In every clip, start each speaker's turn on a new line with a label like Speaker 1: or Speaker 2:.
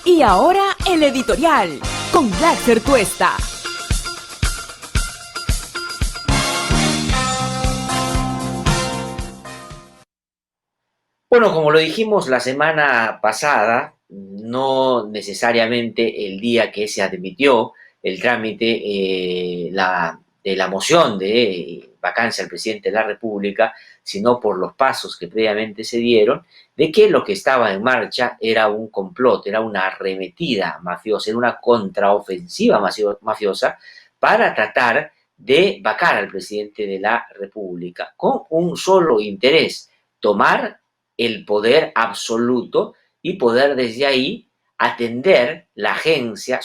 Speaker 1: Y ahora el editorial con Blackser Tuesta.
Speaker 2: Bueno, como lo dijimos la semana pasada, no necesariamente el día que se admitió el trámite de la moción de vacancia al presidente de la República, sino por los pasos que previamente se dieron, de que lo que estaba en marcha era un complot, era una arremetida mafiosa, era una contraofensiva mafiosa para tratar de vacar al presidente de la República, con un solo interés: tomar el poder absoluto y poder desde ahí atender la agenda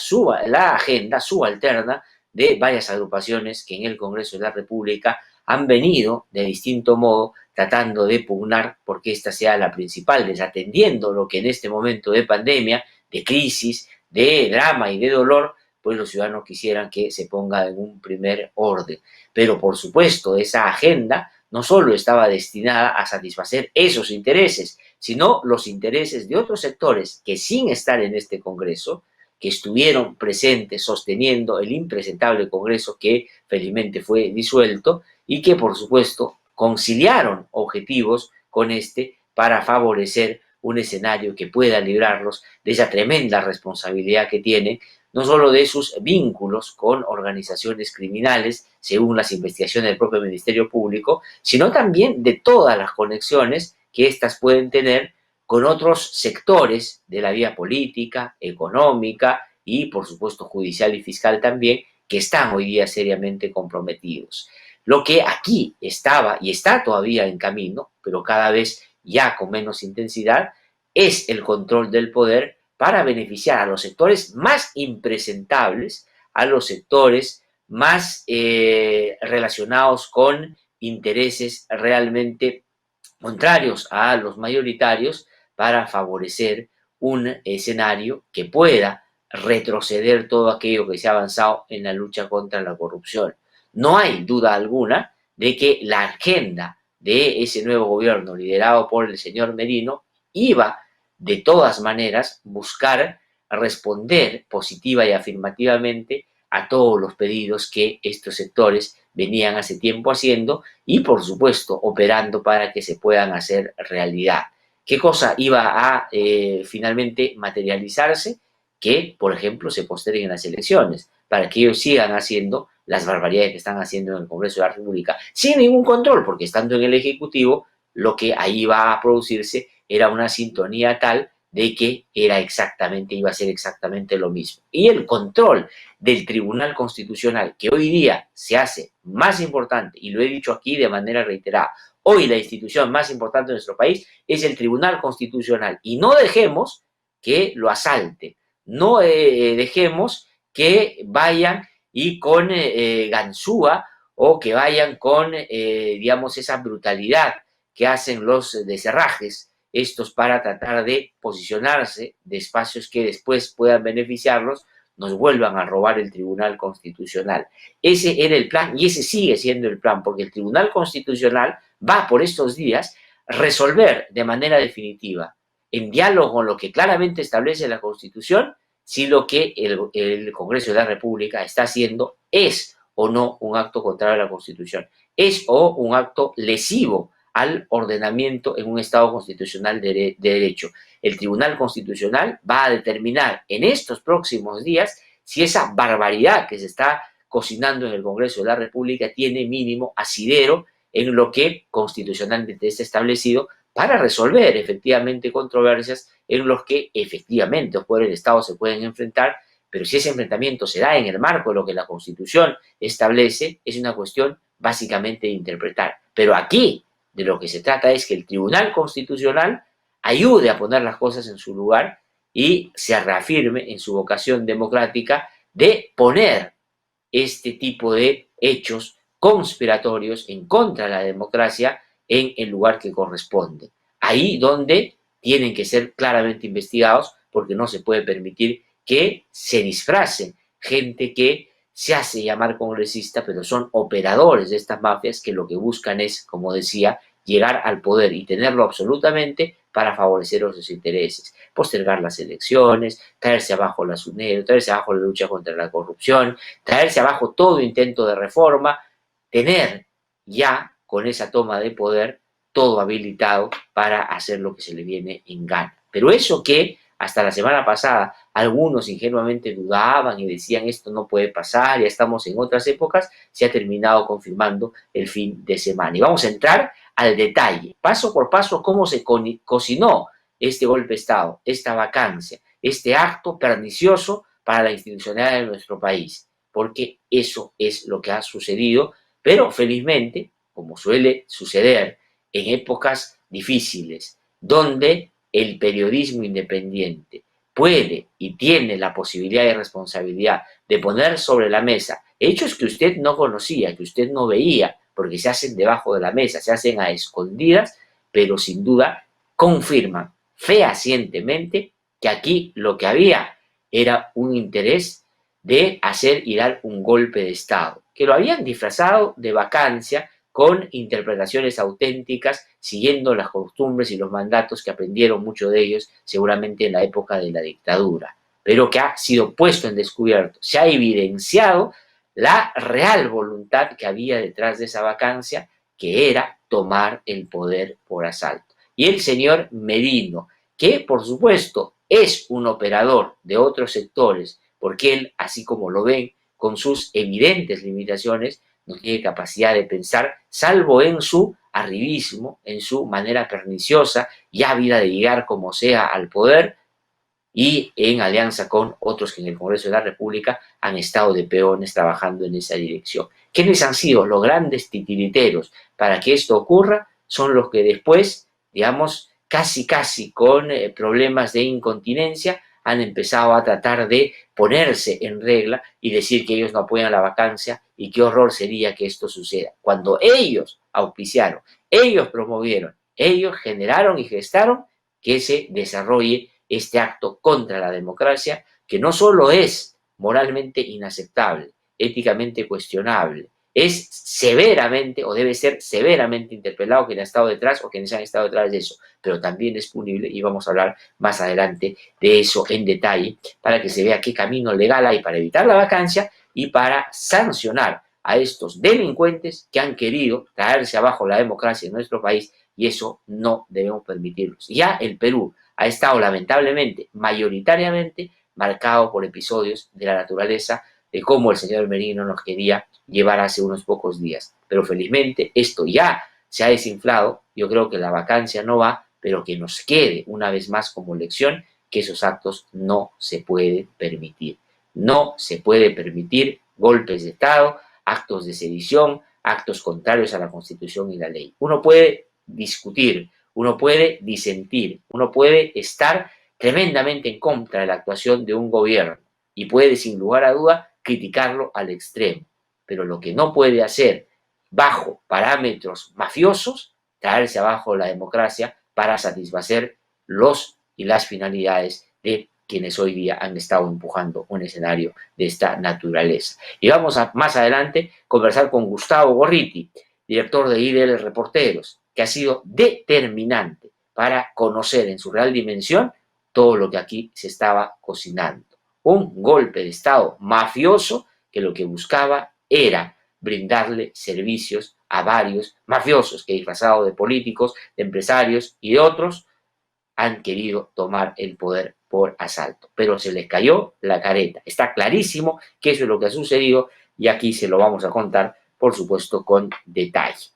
Speaker 2: subalterna de varias agrupaciones que en el Congreso de la República han venido de distinto modo tratando de pugnar porque esta sea la principal, desatendiendo lo que en este momento de pandemia, de crisis, de drama y de dolor, pues los ciudadanos quisieran que se ponga en un primer orden. Pero por supuesto, esa agenda no solo estaba destinada a satisfacer esos intereses, sino los intereses de otros sectores que, sin estar en este Congreso, que estuvieron presentes sosteniendo el impresentable Congreso que felizmente fue disuelto y que, por supuesto, conciliaron objetivos con este para favorecer un escenario que pueda librarlos de esa tremenda responsabilidad que tienen, no solo de sus vínculos con organizaciones criminales, según las investigaciones del propio Ministerio Público, sino también de todas las conexiones que éstas pueden tener con otros sectores de la vía política, económica y, por supuesto, judicial y fiscal también, que están hoy día seriamente comprometidos. Lo que aquí estaba y está todavía en camino, pero cada vez ya con menos intensidad, es el control del poder para beneficiar a los sectores más impresentables, a los sectores más relacionados con intereses realmente contrarios a los mayoritarios, para favorecer un escenario que pueda retroceder todo aquello que se ha avanzado en la lucha contra la corrupción. No hay duda alguna de que la agenda de ese nuevo gobierno liderado por el señor Merino iba de todas maneras buscar responder positiva y afirmativamente a todos los pedidos que estos sectores venían hace tiempo haciendo y, por supuesto, operando para que se puedan hacer realidad. ¿Qué cosa iba a finalmente materializarse? Que, por ejemplo, se posterguen las elecciones para que ellos sigan haciendo las barbaridades que están haciendo en el Congreso de la República sin ningún control, porque estando en el Ejecutivo, lo que ahí iba a producirse era una sintonía tal de que iba a ser exactamente lo mismo. Y el control del Tribunal Constitucional, que hoy día se hace más importante, y lo he dicho aquí de manera reiterada, hoy la institución más importante de nuestro país es el Tribunal Constitucional, y no dejemos que lo asalte, no dejemos que vayan y con ganzúa o que vayan con, digamos, esa brutalidad que hacen los deserrajes, estos para tratar de posicionarse de espacios que después puedan beneficiarlos, nos vuelvan a robar el Tribunal Constitucional. Ese era el plan y ese sigue siendo el plan, porque el Tribunal Constitucional va por estos días a resolver de manera definitiva, en diálogo con lo que claramente establece la Constitución, si lo que el Congreso de la República está haciendo es o no un acto contrario a la Constitución, es o un acto lesivo al ordenamiento en un Estado constitucional de derecho. El Tribunal Constitucional va a determinar en estos próximos días si esa barbaridad que se está cocinando en el Congreso de la República tiene mínimo asidero en lo que constitucionalmente está establecido para resolver efectivamente controversias en los que efectivamente los poderes del Estado se pueden enfrentar, pero si ese enfrentamiento se da en el marco de lo que la Constitución establece, es una cuestión básicamente de interpretar. Pero aquí de lo que se trata es que el Tribunal Constitucional ayude a poner las cosas en su lugar y se reafirme en su vocación democrática de poner este tipo de hechos conspiratorios en contra de la democracia en el lugar que corresponde. Ahí donde tienen que ser claramente investigados, porque no se puede permitir que se disfracen gente que se hace llamar congresista, pero son operadores de estas mafias que lo que buscan es, como decía, llegar al poder y tenerlo absolutamente para favorecer sus intereses, postergar las elecciones, traerse abajo la SUNEDO, traerse abajo la lucha contra la corrupción, traerse abajo todo intento de reforma, tener ya con esa toma de poder todo habilitado para hacer lo que se le viene en gana. Pero eso que hasta la semana pasada algunos ingenuamente dudaban y decían esto no puede pasar, ya estamos en otras épocas, se ha terminado confirmando el fin de semana. Y vamos a entrar al detalle, paso por paso, cómo se cocinó este golpe de Estado, esta vacancia, este acto pernicioso para la institucionalidad de nuestro país, porque eso es lo que ha sucedido, pero felizmente, como suele suceder en épocas difíciles, donde el periodismo independiente puede y tiene la posibilidad y responsabilidad de poner sobre la mesa hechos que usted no conocía, que usted no veía, porque se hacen debajo de la mesa, se hacen a escondidas, pero sin duda confirman fehacientemente que aquí lo que había era un interés de hacer y dar un golpe de Estado, que lo habían disfrazado de vacancia con interpretaciones auténticas, siguiendo las costumbres y los mandatos que aprendieron muchos de ellos seguramente en la época de la dictadura, pero que ha sido puesto en descubierto. Se ha evidenciado la real voluntad que había detrás de esa vacancia, que era tomar el poder por asalto. Y el señor Merino, que por supuesto es un operador de otros sectores, porque él, así como lo ven, con sus evidentes limitaciones, no tiene capacidad de pensar, salvo en su arribismo, en su manera perniciosa y ávida de llegar como sea al poder, y en alianza con otros que en el Congreso de la República han estado de peones trabajando en esa dirección. ¿Quiénes han sido los grandes titiriteros para que esto ocurra? Son los que después, digamos, casi con problemas de incontinencia, han empezado a tratar de ponerse en regla y decir que ellos no apoyan la vacancia y qué horror sería que esto suceda. Cuando ellos auspiciaron, ellos promovieron, ellos generaron y gestaron que se desarrolle este acto contra la democracia, que no solo es moralmente inaceptable, éticamente cuestionable, es severamente o debe ser severamente interpelado quien ha estado detrás o quienes han estado detrás de eso, pero también es punible y vamos a hablar más adelante de eso en detalle para que se vea qué camino legal hay para evitar la vacancia y para sancionar a estos delincuentes que han querido traerse abajo la democracia en nuestro país, y eso no debemos permitirlo. Ya el Perú ha estado lamentablemente, mayoritariamente, marcado por episodios de la naturaleza de cómo el señor Merino nos quería llevar hace unos pocos días. Pero felizmente esto ya se ha desinflado. Yo creo que la vacancia no va, pero que nos quede una vez más como lección que esos actos no se pueden permitir. No se puede permitir golpes de Estado, actos de sedición, actos contrarios a la Constitución y la ley. Uno puede discutir, uno puede disentir, uno puede estar tremendamente en contra de la actuación de un gobierno y puede, sin lugar a duda, criticarlo al extremo. Pero lo que no puede hacer bajo parámetros mafiosos, traerse abajo la democracia para satisfacer los y las finalidades de quienes hoy día han estado empujando un escenario de esta naturaleza. Y vamos a más adelante conversar con Gustavo Gorriti, director de IDL Reporteros, que ha sido determinante para conocer en su real dimensión todo lo que aquí se estaba cocinando. Un golpe de Estado mafioso que lo que buscaba era brindarle servicios a varios mafiosos que, disfrazados de políticos, de empresarios y de otros, han querido tomar el poder por asalto. Pero se les cayó la careta. Está clarísimo que eso es lo que ha sucedido y aquí se lo vamos a contar, por supuesto, con detalle.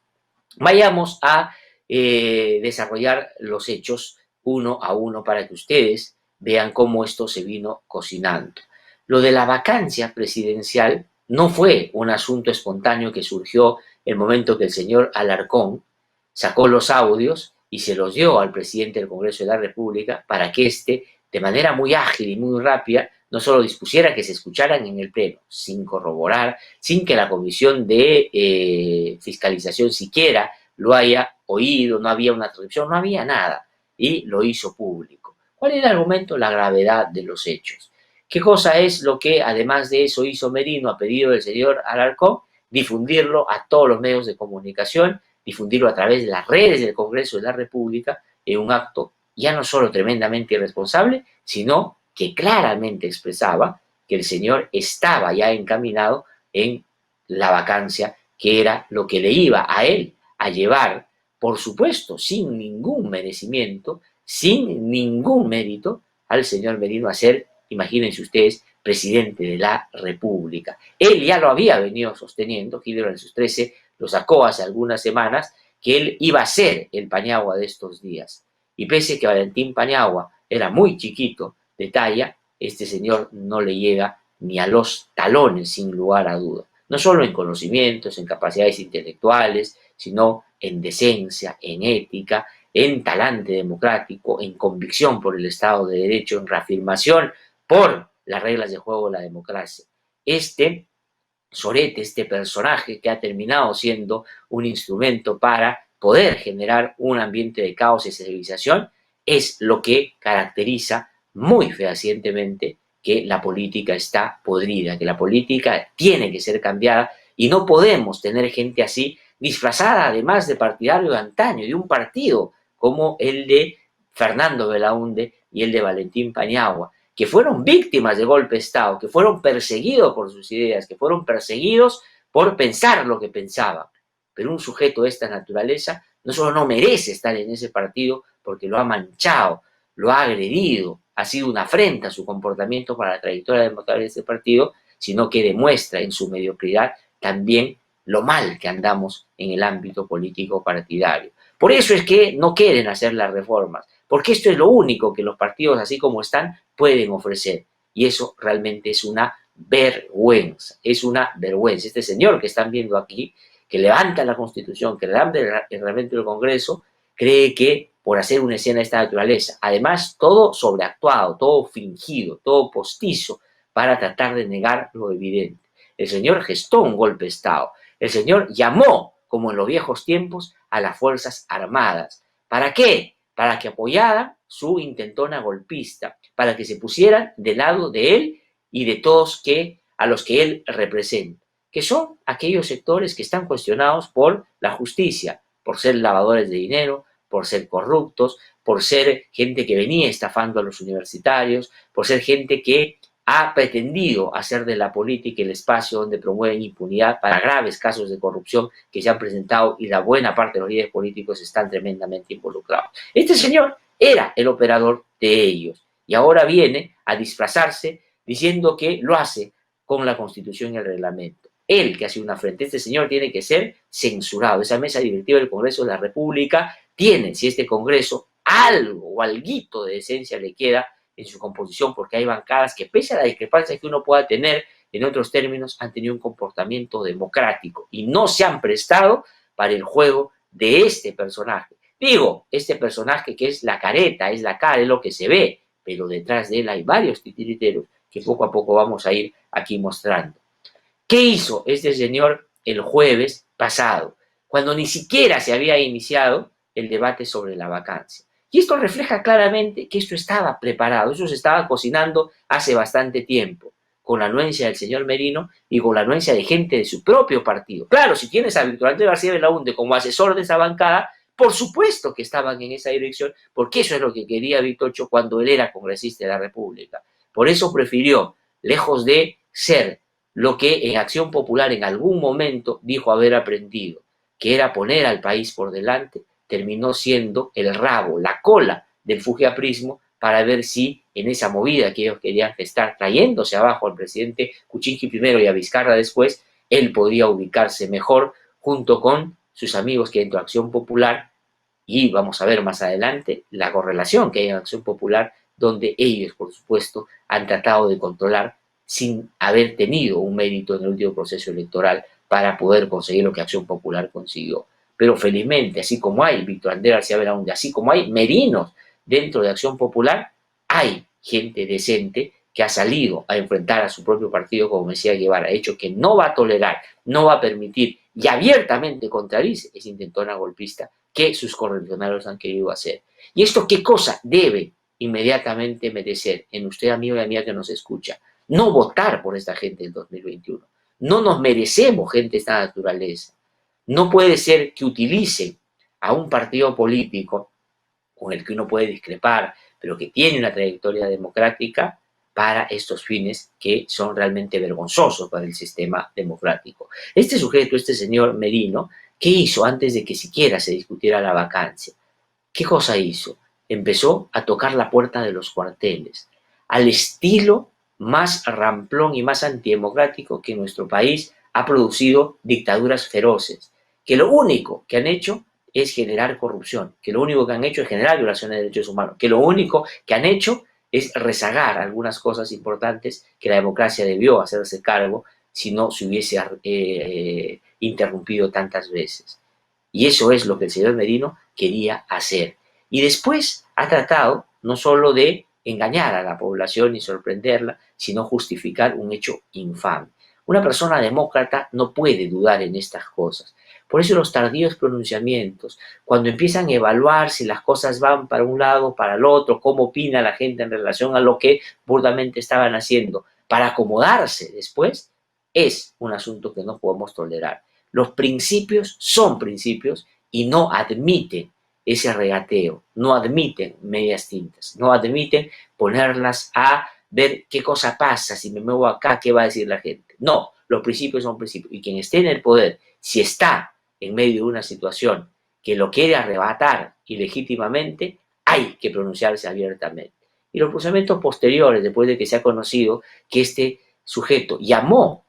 Speaker 2: Vayamos a desarrollar los hechos uno a uno para que ustedes vean cómo esto se vino cocinando. Lo de la vacancia presidencial no fue un asunto espontáneo que surgió el momento que el señor Alarcón sacó los audios y se los dio al presidente del Congreso de la República para que éste, de manera muy ágil y muy rápida, no solo dispusiera que se escucharan en el Pleno, sin corroborar, sin que la Comisión de Fiscalización siquiera lo haya oído, no había una transcripción, no había nada, y lo hizo público. ¿Cuál era el argumento? La gravedad de los hechos. ¿Qué cosa es lo que, además de eso, hizo Merino a pedido del señor Alarcón? Difundirlo a todos los medios de comunicación, difundirlo a través de las redes del Congreso de la República en un acto ya no solo tremendamente irresponsable, sino que claramente expresaba que el señor estaba ya encaminado en la vacancia, que era lo que le iba a él a llevar, por supuesto, sin ningún merecimiento, sin ningún mérito, al señor Merino a ser, imagínense ustedes, presidente de la República. Él ya lo había venido sosteniendo, Gilberto en sus 13 lo sacó hace algunas semanas, que él iba a ser el Paniagua de estos días. Y pese que Valentín Paniagua era muy chiquito de talla, este señor no le llega ni a los talones, sin lugar a duda. No solo en conocimientos, en capacidades intelectuales, sino en decencia, en ética, en talante democrático, en convicción por el Estado de Derecho, en reafirmación por las reglas de juego de la democracia. Este Sorete, este personaje que ha terminado siendo un instrumento para poder generar un ambiente de caos y civilización, es lo que caracteriza muy fehacientemente que la política está podrida, que la política tiene que ser cambiada y no podemos tener gente así disfrazada además de partidario de antaño, de un partido como el de Fernando Belaúnde y el de Valentín Paniagua, que fueron víctimas de golpe de Estado, que fueron perseguidos por sus ideas, que fueron perseguidos por pensar lo que pensaban. Pero un sujeto de esta naturaleza no solo no merece estar en ese partido porque lo ha manchado, lo ha agredido, ha sido una afrenta a su comportamiento para la trayectoria democrática de este partido, sino que demuestra en su mediocridad también lo mal que andamos en el ámbito político partidario. Por eso es que no quieren hacer las reformas, porque esto es lo único que los partidos, así como están, pueden ofrecer. Y eso realmente es una vergüenza, es una vergüenza. Este señor que están viendo aquí, que levanta la Constitución, que levanta el reglamento del Congreso, cree que por hacer una escena de esta naturaleza, además todo sobreactuado, todo fingido, todo postizo, para tratar de negar lo evidente. El señor gestó un golpe de Estado. El señor llamó, como en los viejos tiempos, a las Fuerzas Armadas. ¿Para qué? Para que apoyaran su intentona golpista, para que se pusieran del lado de él y de todos a los que él representa, que son aquellos sectores que están cuestionados por la justicia, por ser lavadores de dinero, por ser corruptos, por ser gente que venía estafando a los universitarios, por ser gente que ha pretendido hacer de la política el espacio donde promueven impunidad para graves casos de corrupción que se han presentado y la buena parte de los líderes políticos están tremendamente involucrados. Este señor era el operador de ellos y ahora viene a disfrazarse diciendo que lo hace con la Constitución y el reglamento. Él que hace una frente, este señor tiene que ser censurado. Esa mesa directiva del Congreso de la República tiene, si este Congreso algo o alguito de decencia le queda, en su composición, porque hay bancadas que, pese a la discrepancia que uno pueda tener, en otros términos, han tenido un comportamiento democrático y no se han prestado para el juego de este personaje. Digo, este personaje que es la careta, es la cara, es lo que se ve, pero detrás de él hay varios titiriteros que poco a poco vamos a ir aquí mostrando. ¿Qué hizo este señor el jueves pasado, cuando ni siquiera se había iniciado el debate sobre la vacancia? Y esto refleja claramente que esto estaba preparado, eso se estaba cocinando hace bastante tiempo, con la anuencia del señor Merino y con la anuencia de gente de su propio partido. Claro, si tienes a Víctor Andrés García Belaúnde como asesor de esa bancada, por supuesto que estaban en esa dirección, porque eso es lo que quería Vitocho cuando él era congresista de la República. Por eso prefirió, lejos de ser lo que en Acción Popular en algún momento dijo haber aprendido, que era poner al país por delante, terminó siendo el rabo, la cola del fujiaprismo para ver si en esa movida que ellos querían gestar, trayéndose abajo al presidente Kuczynski primero y a Vizcarra después, él podía ubicarse mejor junto con sus amigos que dentro de Acción Popular, y vamos a ver más adelante la correlación que hay en Acción Popular, donde ellos, por supuesto, han tratado de controlar sin haber tenido un mérito en el último proceso electoral para poder conseguir lo que Acción Popular consiguió. Pero felizmente, así como hay Víctor Andrés García Belaúnde, así como hay merinos dentro de Acción Popular, hay gente decente que ha salido a enfrentar a su propio partido, como decía Guevara, hecho que no va a tolerar, no va a permitir y abiertamente contradice esa intentona golpista que sus correligionarios han querido hacer. ¿Y esto qué cosa debe inmediatamente merecer en usted, amigo y amiga que nos escucha? No votar por esta gente en 2021. No nos merecemos gente de esta naturaleza. No puede ser que utilicen a un partido político con el que uno puede discrepar, pero que tiene una trayectoria democrática para estos fines que son realmente vergonzosos para el sistema democrático. Este sujeto, este señor Merino, ¿qué hizo antes de que siquiera se discutiera la vacancia? ¿Qué cosa hizo? Empezó a tocar la puerta de los cuarteles, al estilo más ramplón y más antidemocrático que nuestro país ha producido dictaduras feroces, que lo único que han hecho es generar corrupción, que lo único que han hecho es generar violaciones de derechos humanos, que lo único que han hecho es rezagar algunas cosas importantes que la democracia debió hacerse cargo si no se hubiese interrumpido tantas veces. Y eso es lo que el señor Merino quería hacer. Y después ha tratado no solo de engañar a la población y sorprenderla, sino justificar un hecho infame. Una persona demócrata no puede dudar en estas cosas. Por eso los tardíos pronunciamientos, cuando empiezan a evaluar si las cosas van para un lado o para el otro, cómo opina la gente en relación a lo que burdamente estaban haciendo, para acomodarse después, es un asunto que no podemos tolerar. Los principios son principios y no admiten ese regateo, no admiten medias tintas, no admiten ponerlas a ver qué cosa pasa, si me muevo acá, qué va a decir la gente. No, los principios son principios. Y quien esté en el poder, si está en medio de una situación que lo quiere arrebatar ilegítimamente, hay que pronunciarse abiertamente. Y los procedimientos posteriores, después de que se ha conocido que este sujeto llamó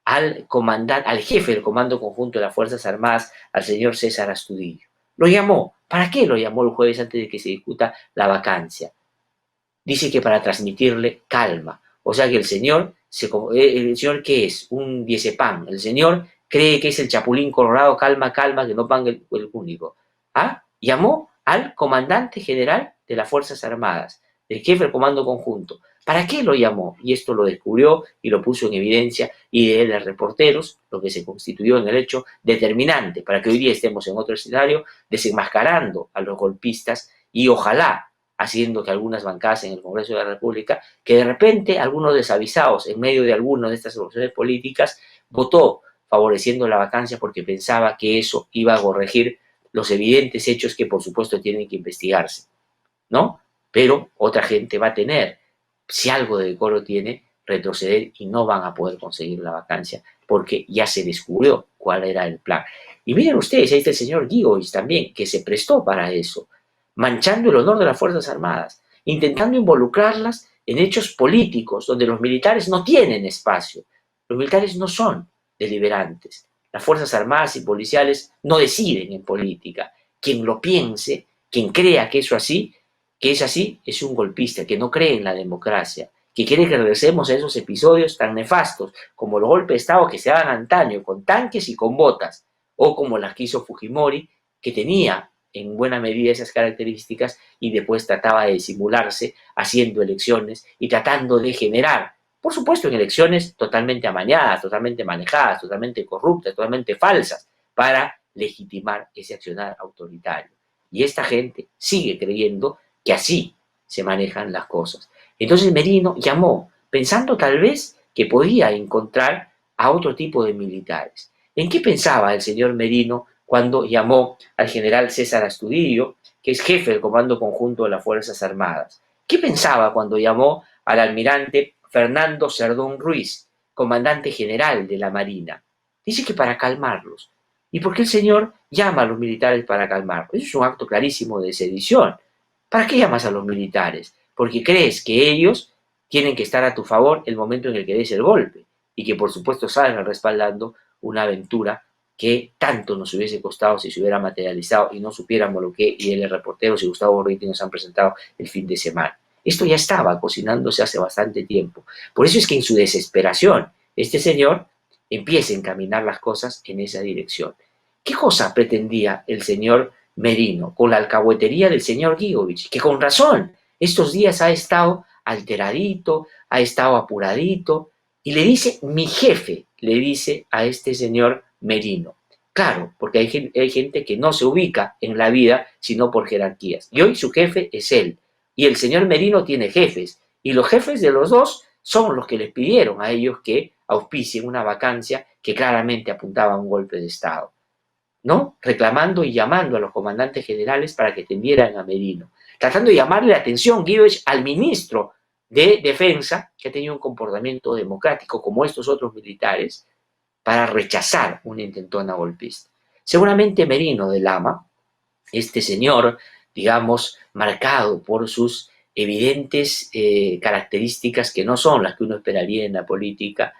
Speaker 2: al comandante, al jefe del Comando Conjunto de las Fuerzas Armadas, al señor César Astudillo. Lo llamó. ¿Para qué lo llamó el jueves antes de que se discuta la vacancia? Dice que para transmitirle calma. O sea que el señor ¿qué es? Un diezepam. El señor cree que es el chapulín colorado, calma, calma, que no pague el único. ¿Ah? Llamó al comandante general de las Fuerzas Armadas, el jefe del Comando Conjunto. ¿Para qué lo llamó? Y esto lo descubrió y lo puso en evidencia y de los reporteros, lo que se constituyó en el hecho determinante para que hoy día estemos en otro escenario, desenmascarando a los golpistas y ojalá haciendo que algunas bancadas en el Congreso de la República, que de repente algunos desavisados en medio de algunas de estas soluciones políticas, votó favoreciendo la vacancia porque pensaba que eso iba a corregir los evidentes hechos que por supuesto tienen que investigarse, ¿no? Pero otra gente va a tener, si algo de decoro tiene, retroceder y no van a poder conseguir la vacancia porque ya se descubrió cuál era el plan. Y miren ustedes, ahí está el señor Gigois también, que se prestó para eso, manchando el honor de las Fuerzas Armadas, intentando involucrarlas en hechos políticos donde los militares no tienen espacio. Los militares no son deliberantes. Las Fuerzas Armadas y policiales no deciden en política. Quien lo piense, quien crea que eso así, que es así, es un golpista, que no cree en la democracia, que quiere que regresemos a esos episodios tan nefastos como los golpes de Estado que se daban antaño con tanques y con botas, o como las que hizo Fujimori, que tenía en buena medida esas características y después trataba de disimularse haciendo elecciones y tratando de generar, por supuesto en elecciones totalmente amañadas, totalmente manejadas, totalmente corruptas, totalmente falsas, para legitimar ese accionar autoritario. Y esta gente sigue creyendo que así se manejan las cosas. Entonces Merino llamó, pensando tal vez que podía encontrar a otro tipo de militares. ¿En qué pensaba el señor Merino cuando llamó al general César Astudillo, que es jefe del Comando Conjunto de las Fuerzas Armadas? ¿Qué pensaba cuando llamó al almirante Fernando Cerdón Ruiz, comandante general de la Marina? Dice que para calmarlos. ¿Y por qué el señor llama a los militares para calmarlos? Eso es un acto clarísimo de sedición. ¿Para qué llamas a los militares? Porque crees que ellos tienen que estar a tu favor el momento en el que des el golpe y que por supuesto salgan respaldando una aventura que tanto nos hubiese costado si se hubiera materializado y no supiéramos lo que y el reportero y Gustavo Ruiz nos han presentado el fin de semana. Esto ya estaba cocinándose hace bastante tiempo. Por eso es que en su desesperación, este señor empieza a encaminar las cosas en esa dirección. ¿Qué cosa pretendía el señor Merino con la alcahuetería del señor Gigovic? Que con razón estos días ha estado alteradito, ha estado apuradito, y le dice, mi jefe, le dice a este señor Merino. Claro, porque hay gente que no se ubica en la vida sino por jerarquías. Y hoy su jefe es él. Y el señor Merino tiene jefes. Y los jefes de los dos son los que les pidieron a ellos que auspicien una vacancia que claramente apuntaba a un golpe de Estado. ¿no? Reclamando y llamando a los comandantes generales para que tendieran a Merino, tratando de llamarle la atención, Guidoich, al ministro de Defensa, que ha tenido un comportamiento democrático como estos otros militares, para rechazar una intentona golpista. Seguramente Merino de Lama, este señor, digamos, marcado por sus evidentes características que no son las que uno esperaría en la política,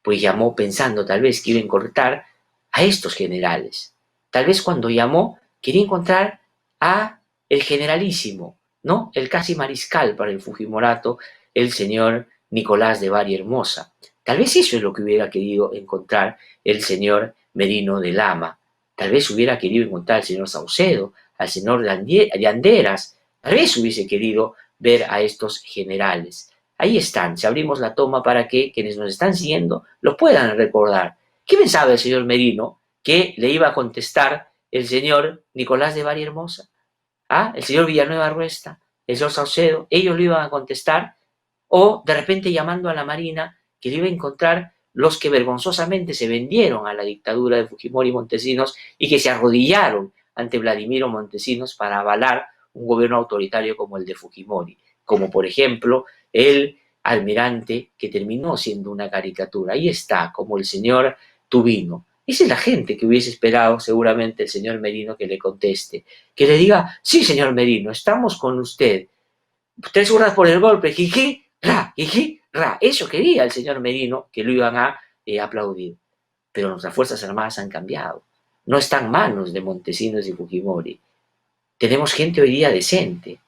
Speaker 2: pues llamó pensando tal vez que iba a encontrar a estos generales. Tal vez cuando llamó quería encontrar a el generalísimo, ¿no? El casi mariscal para el Fujimorato, el señor Nicolás de Bari Hermosa. Tal vez eso es lo que hubiera querido encontrar el señor Merino de Lama. Tal vez hubiera querido encontrar al señor Saucedo, al señor Llanderas. Tal vez hubiese querido ver a estos generales. Ahí están, si abrimos la toma para que quienes nos están siguiendo los puedan recordar. ¿Qué pensaba el señor Merino que le iba a contestar el señor Nicolás de Bari Hermosa? ¿Ah? El señor Villanueva Ruesta, el señor Saucedo, ellos lo iban a contestar, o de repente llamando a la Marina que le iba a encontrar los que vergonzosamente se vendieron a la dictadura de Fujimori y Montesinos y que se arrodillaron ante Vladimiro Montesinos para avalar un gobierno autoritario como el de Fujimori, como por ejemplo el almirante que terminó siendo una caricatura. Ahí está, como el señor Tubino. Esa es la gente que hubiese esperado seguramente el señor Merino que le conteste, que le diga, sí, señor Merino, estamos con usted. 3 horas por el golpe, jiji, ra. Eso quería el señor Merino, que lo iban a aplaudir. Pero nuestras Fuerzas Armadas han cambiado. No están en manos de Montesinos y Fujimori. Tenemos gente hoy día decente,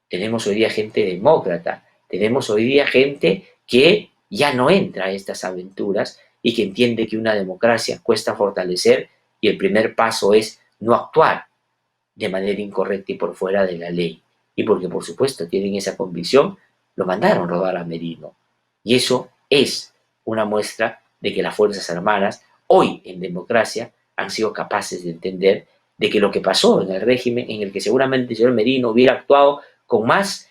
Speaker 2: tenemos hoy día gente demócrata, tenemos hoy día gente que ya no entra a estas aventuras y que entiende que una democracia cuesta fortalecer y el primer paso es no actuar de manera incorrecta y por fuera de la ley. Y porque por supuesto tienen esa convicción, lo mandaron rodar a Merino. Y eso es una muestra de que las Fuerzas Armadas, hoy en democracia, han sido capaces de entender de que lo que pasó en el régimen en el que seguramente el señor Merino hubiera actuado con más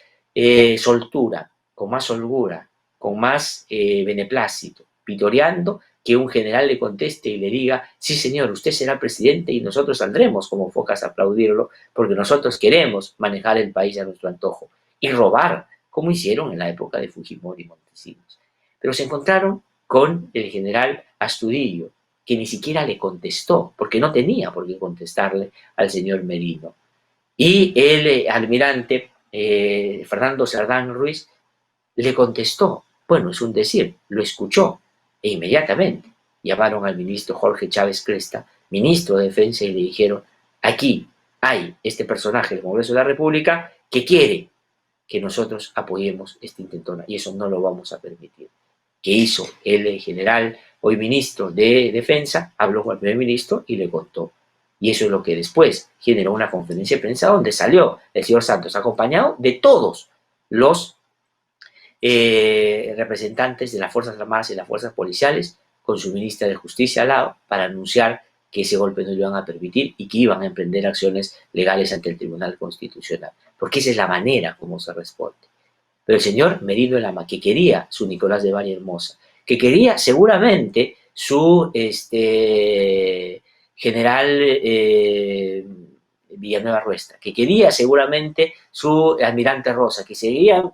Speaker 2: soltura, con más holgura, con más beneplácito, vitoreando, que un general le conteste y le diga, sí señor, usted será presidente y nosotros saldremos como focas a aplaudirlo porque nosotros queremos manejar el país a nuestro antojo y robar, como hicieron en la época de Fujimori y Montesinos. Pero se encontraron con el general Astudillo, que ni siquiera le contestó, porque no tenía por qué contestarle al señor Merino. Y el almirante Fernando Sardán Ruiz le contestó, bueno, es un decir, lo escuchó, e inmediatamente llamaron al ministro Jorge Chávez Cresta, ministro de Defensa, y le dijeron, aquí hay este personaje del Congreso de la República que quiere que nosotros apoyemos esta intentona, y eso no lo vamos a permitir. ¿Qué hizo el general, hoy ministro de Defensa? Habló con el primer ministro y le contó. Y eso es lo que después generó una conferencia de prensa donde salió el señor Santos acompañado de todos los representantes de las Fuerzas Armadas y las Fuerzas Policiales, con su ministra de Justicia al lado, para anunciar que ese golpe no lo iban a permitir y que iban a emprender acciones legales ante el Tribunal Constitucional. Porque esa es la manera como se responde. Pero el señor Merino de Lama, que quería su Nicolás de Bari Hermosa, que quería seguramente su general Villanueva Ruesta, que quería seguramente su almirante Rosa, que quería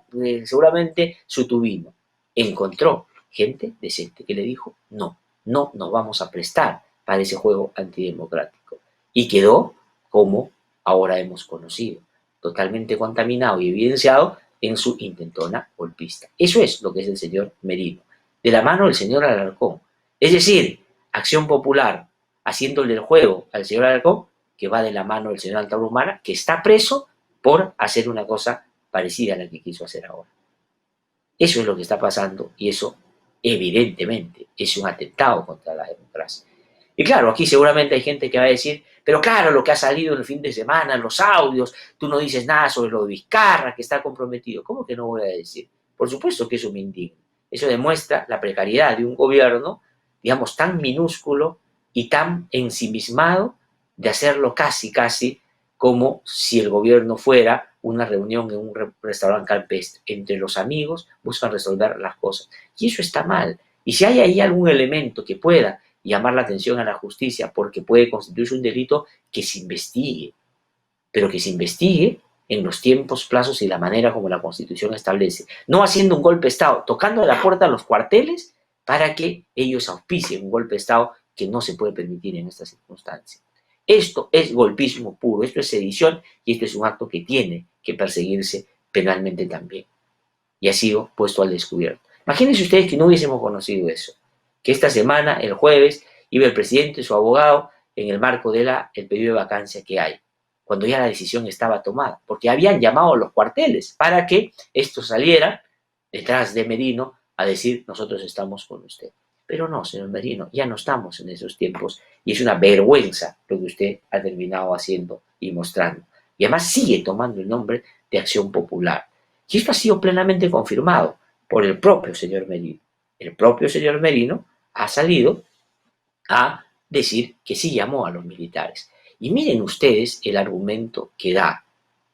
Speaker 2: seguramente su Tubino, encontró gente decente que le dijo, no nos vamos a prestar para ese juego antidemocrático. Y quedó como ahora hemos conocido, totalmente contaminado y evidenciado en su intentona golpista. Eso es lo que es el señor Merino, de la mano del señor Alarcón. Es decir, Acción Popular haciéndole el juego al señor Alarcón, que va de la mano del señor Altair Humala, que está preso por hacer una cosa parecida a la que quiso hacer ahora. Eso es lo que está pasando y eso evidentemente es un atentado contra la democracia. Y claro, aquí seguramente hay gente que va a decir, pero claro, lo que ha salido en el fin de semana, los audios, tú no dices nada sobre lo de Vizcarra, que está comprometido. ¿Cómo que no voy a decir? Por supuesto que eso me indigna. Eso demuestra la precariedad de un gobierno, digamos, tan minúsculo y tan ensimismado de hacerlo casi como si el gobierno fuera una reunión en un restaurante campestre. Entre los amigos buscan resolver las cosas. Y eso está mal. Y si hay ahí algún elemento que pueda llamar la atención a la justicia porque puede constituirse un delito, que se investigue, pero que se investigue en los tiempos, plazos y la manera como la Constitución establece, no haciendo un golpe de Estado, tocando la puerta a los cuarteles para que ellos auspicien un golpe de Estado que no se puede permitir en estas circunstancias. Esto es golpismo puro, esto es sedición y esto es un acto que tiene que perseguirse penalmente también. Y ha sido puesto al descubierto. Imagínense ustedes que no hubiésemos conocido eso, que esta semana, el jueves, iba el presidente y su abogado en el marco del pedido de vacancia que hay, cuando ya la decisión estaba tomada, porque habían llamado a los cuarteles para que esto saliera detrás de Merino a decir: nosotros estamos con usted. Pero no, señor Merino, ya no estamos en esos tiempos y es una vergüenza lo que usted ha terminado haciendo y mostrando. Y además sigue tomando el nombre de Acción Popular. Y esto ha sido plenamente confirmado por el propio señor Merino. El propio señor Merino ha salido a decir que sí llamó a los militares. Y miren ustedes el argumento que da.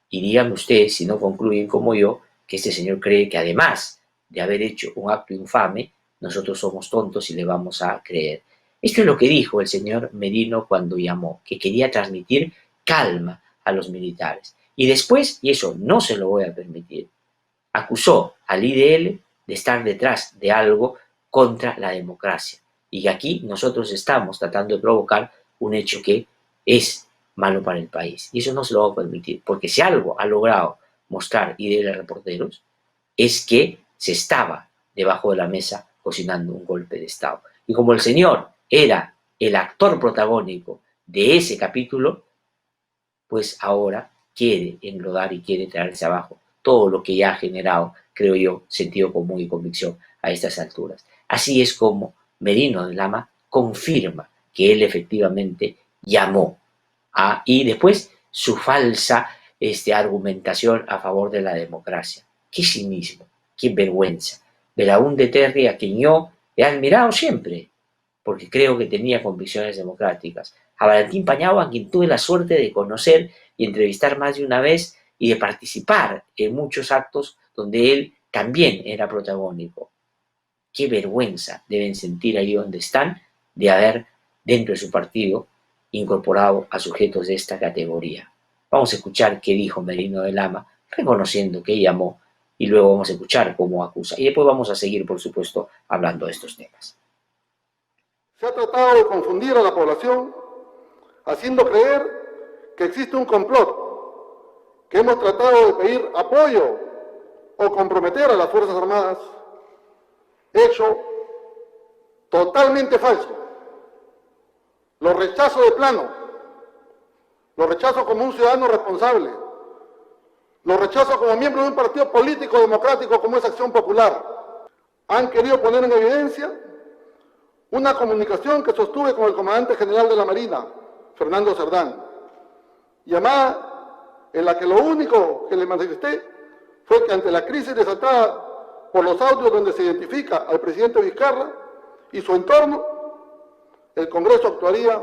Speaker 2: Y díganme ustedes, si no concluyen como yo, que este señor cree que además de haber hecho un acto infame, nosotros somos tontos y le vamos a creer. Esto es lo que dijo el señor Merino cuando llamó, que quería transmitir calma a los militares. Y después, y eso no se lo voy a permitir, acusó al IDL de estar detrás de algo contra la democracia. Y aquí nosotros estamos tratando de provocar un hecho que es malo para el país. Y eso no se lo va a permitir, porque si algo ha logrado mostrar IDL Reporteros es que se estaba debajo de la mesa cocinando un golpe de Estado. Y como el señor era el actor protagónico de ese capítulo, pues ahora quiere enlodar y quiere traerse abajo todo lo que ya ha generado, creo yo, sentido común y convicción a estas alturas. Así es como Merino de Lama confirma que él efectivamente llamó y después su falsa argumentación a favor de la democracia. Qué cinismo, qué vergüenza. Belaúnde Terry, a quien yo he admirado siempre, porque creo que tenía convicciones democráticas. A Valentín Pañao, a quien tuve la suerte de conocer y entrevistar más de una vez y de participar en muchos actos donde él también era protagónico. Qué vergüenza deben sentir ahí donde están de haber, dentro de su partido, incorporado a sujetos de esta categoría. Vamos a escuchar qué dijo Merino de Lama, reconociendo que llamó, y luego vamos a escuchar cómo acusa. Y después vamos a seguir, por supuesto, hablando de estos temas.
Speaker 3: Se ha tratado de confundir a la población, haciendo creer que existe un complot, que hemos tratado de pedir apoyo o comprometer a las Fuerzas Armadas, hecho totalmente falso. Lo rechazo de plano, lo rechazo como un ciudadano responsable, lo rechazo como miembro de un partido político democrático como es Acción Popular. Han querido poner en evidencia una comunicación que sostuve con el comandante general de la Marina, Fernando Cerdán, llamada en la que lo único que le manifesté fue que ante la crisis desatada por los audios donde se identifica al presidente Vizcarra y su entorno, el Congreso actuaría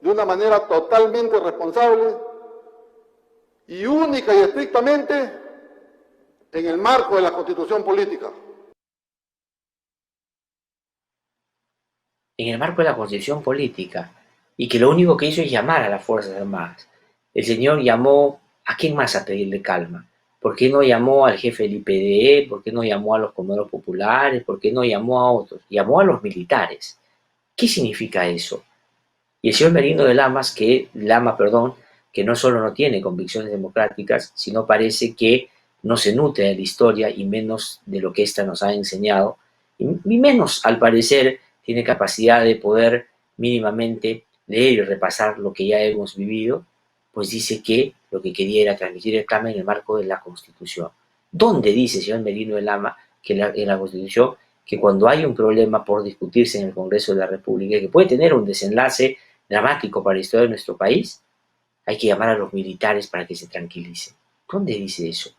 Speaker 3: de una manera totalmente responsable y única y estrictamente en el marco de la Constitución política.
Speaker 2: En el marco de la Constitución política, y que lo único que hizo es llamar a las Fuerzas Armadas. El señor llamó, ¿a quién más a pedirle calma? ¿Por qué no llamó al jefe del IPDE? ¿Por qué no llamó a los comandos populares? ¿Por qué no llamó a otros? Llamó a los militares. ¿Qué significa eso? Y el señor Merino de Lama, que no solo no tiene convicciones democráticas, sino parece que no se nutre de la historia y menos de lo que ésta nos ha enseñado, y menos, al parecer, tiene capacidad de poder mínimamente leer y repasar lo que ya hemos vivido, pues dice que lo que quería era transmitir el cambio en el marco de la Constitución. ¿Dónde dice, señor Merino de Lama, que en la Constitución, que cuando hay un problema por discutirse en el Congreso de la República, que puede tener un desenlace dramático para la historia de nuestro país, hay que llamar a los militares para que se tranquilicen? ¿Dónde dice eso?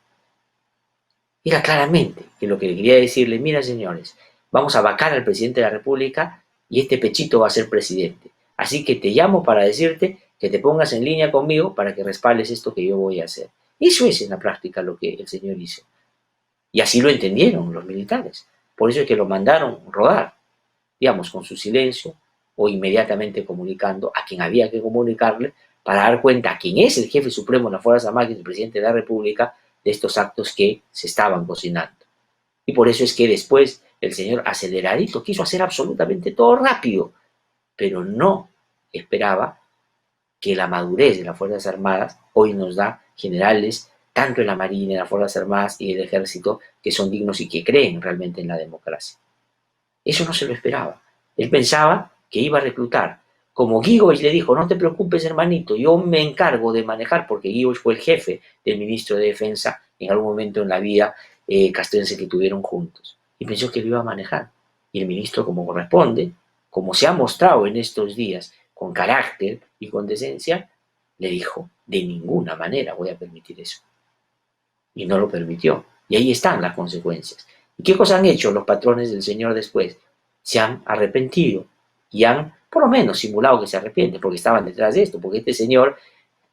Speaker 2: Era claramente que lo que le quería decirle: mira, señores, vamos a vacar al presidente de la República y este pechito va a ser presidente. Así que te llamo para decirte que te pongas en línea conmigo para que respaldes esto que yo voy a hacer. Eso es en la práctica lo que el señor hizo. Y así lo entendieron los militares. Por eso es que lo mandaron rodar, digamos, con su silencio, o inmediatamente comunicando a quien había que comunicarle para dar cuenta a quien es el jefe supremo de las Fuerzas Armadas, que es el presidente de la República, de estos actos que se estaban cocinando. Y por eso es que después el señor aceleradito quiso hacer absolutamente todo rápido, pero no esperaba que la madurez de las Fuerzas Armadas hoy nos da generales, tanto en la Marina, en las Fuerzas Armadas y el Ejército, que son dignos y que creen realmente en la democracia. Eso no se lo esperaba. Él pensaba que iba a reclutar. Como Gigoich le dijo, no te preocupes, hermanito, yo me encargo de manejar, porque Gigoich fue el jefe del ministro de Defensa en algún momento en la vida castrense que tuvieron juntos. Y pensó que lo iba a manejar. Y el ministro, como corresponde, como se ha mostrado en estos días, con carácter y con decencia, le dijo, de ninguna manera voy a permitir eso. Y no lo permitió. Y ahí están las consecuencias. ¿Y qué cosa han hecho los patrones del señor después? Se han arrepentido y han, por lo menos, simulado que se arrepienten, porque estaban detrás de esto, porque este señor,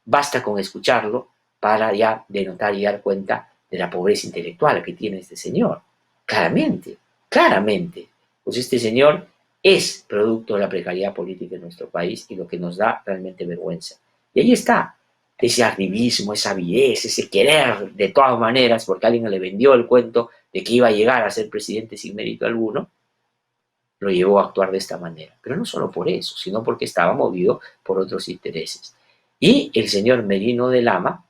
Speaker 2: basta con escucharlo para ya denotar y dar cuenta de la pobreza intelectual que tiene este señor. Claramente, claramente. Pues este señor es producto de la precariedad política en nuestro país y lo que nos da realmente vergüenza. Y ahí está, ese arribismo, esa avidez, ese querer de todas maneras, porque alguien le vendió el cuento de que iba a llegar a ser presidente sin mérito alguno, lo llevó a actuar de esta manera. Pero no solo por eso, sino porque estaba movido por otros intereses. Y el señor Merino de Lama,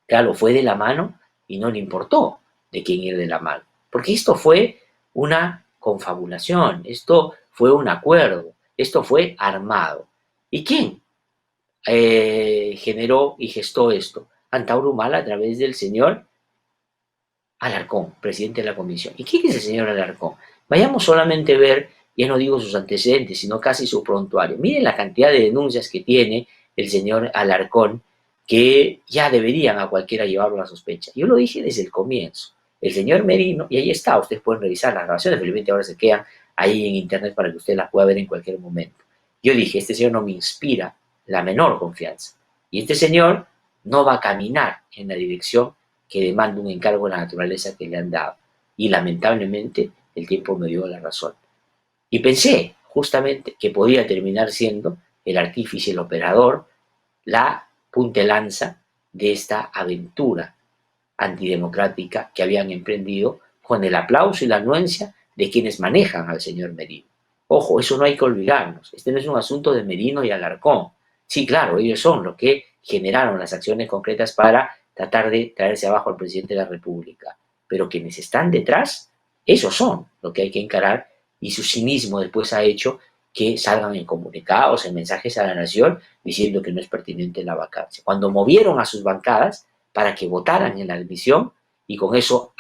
Speaker 2: claro, fue de la mano y no le importó de quién ir de la mano. Porque esto fue una confabulación, esto fue un acuerdo, esto fue armado. ¿Y quién generó y gestó esto? Antauro Humala a través del señor Alarcón, presidente de la comisión. ¿Y quién es el señor Alarcón? Vayamos solamente a ver, ya no digo sus antecedentes, sino casi su prontuario. Miren la cantidad de denuncias que tiene el señor Alarcón, que ya deberían a cualquiera llevarlo a la sospecha. Yo lo dije desde el comienzo. El señor Merino, y ahí está, ustedes pueden revisar las grabaciones, felizmente ahora se quedan ahí en internet para que usted las pueda ver en cualquier momento. Yo dije, este señor no me inspira la menor confianza. Y este señor no va a caminar en la dirección que demanda un encargo de la naturaleza que le han dado. Y lamentablemente el tiempo me dio la razón. Y pensé justamente que podía terminar siendo el artífice, el operador, la puntelanza de esta aventura antidemocrática que habían emprendido con el aplauso y la anuencia de quienes manejan al señor Merino. Ojo, eso no hay que olvidarnos. Este no es un asunto de Merino y Alarcón. Sí, claro, ellos son los que generaron las acciones concretas para tratar de traerse abajo al presidente de la República. Pero quienes están detrás, esos son lo que hay que encarar, y su cinismo después ha hecho que salgan en comunicados, en mensajes a la nación, diciendo que no es pertinente la vacancia. Cuando movieron a sus bancadas para que votaran en la admisión y con eso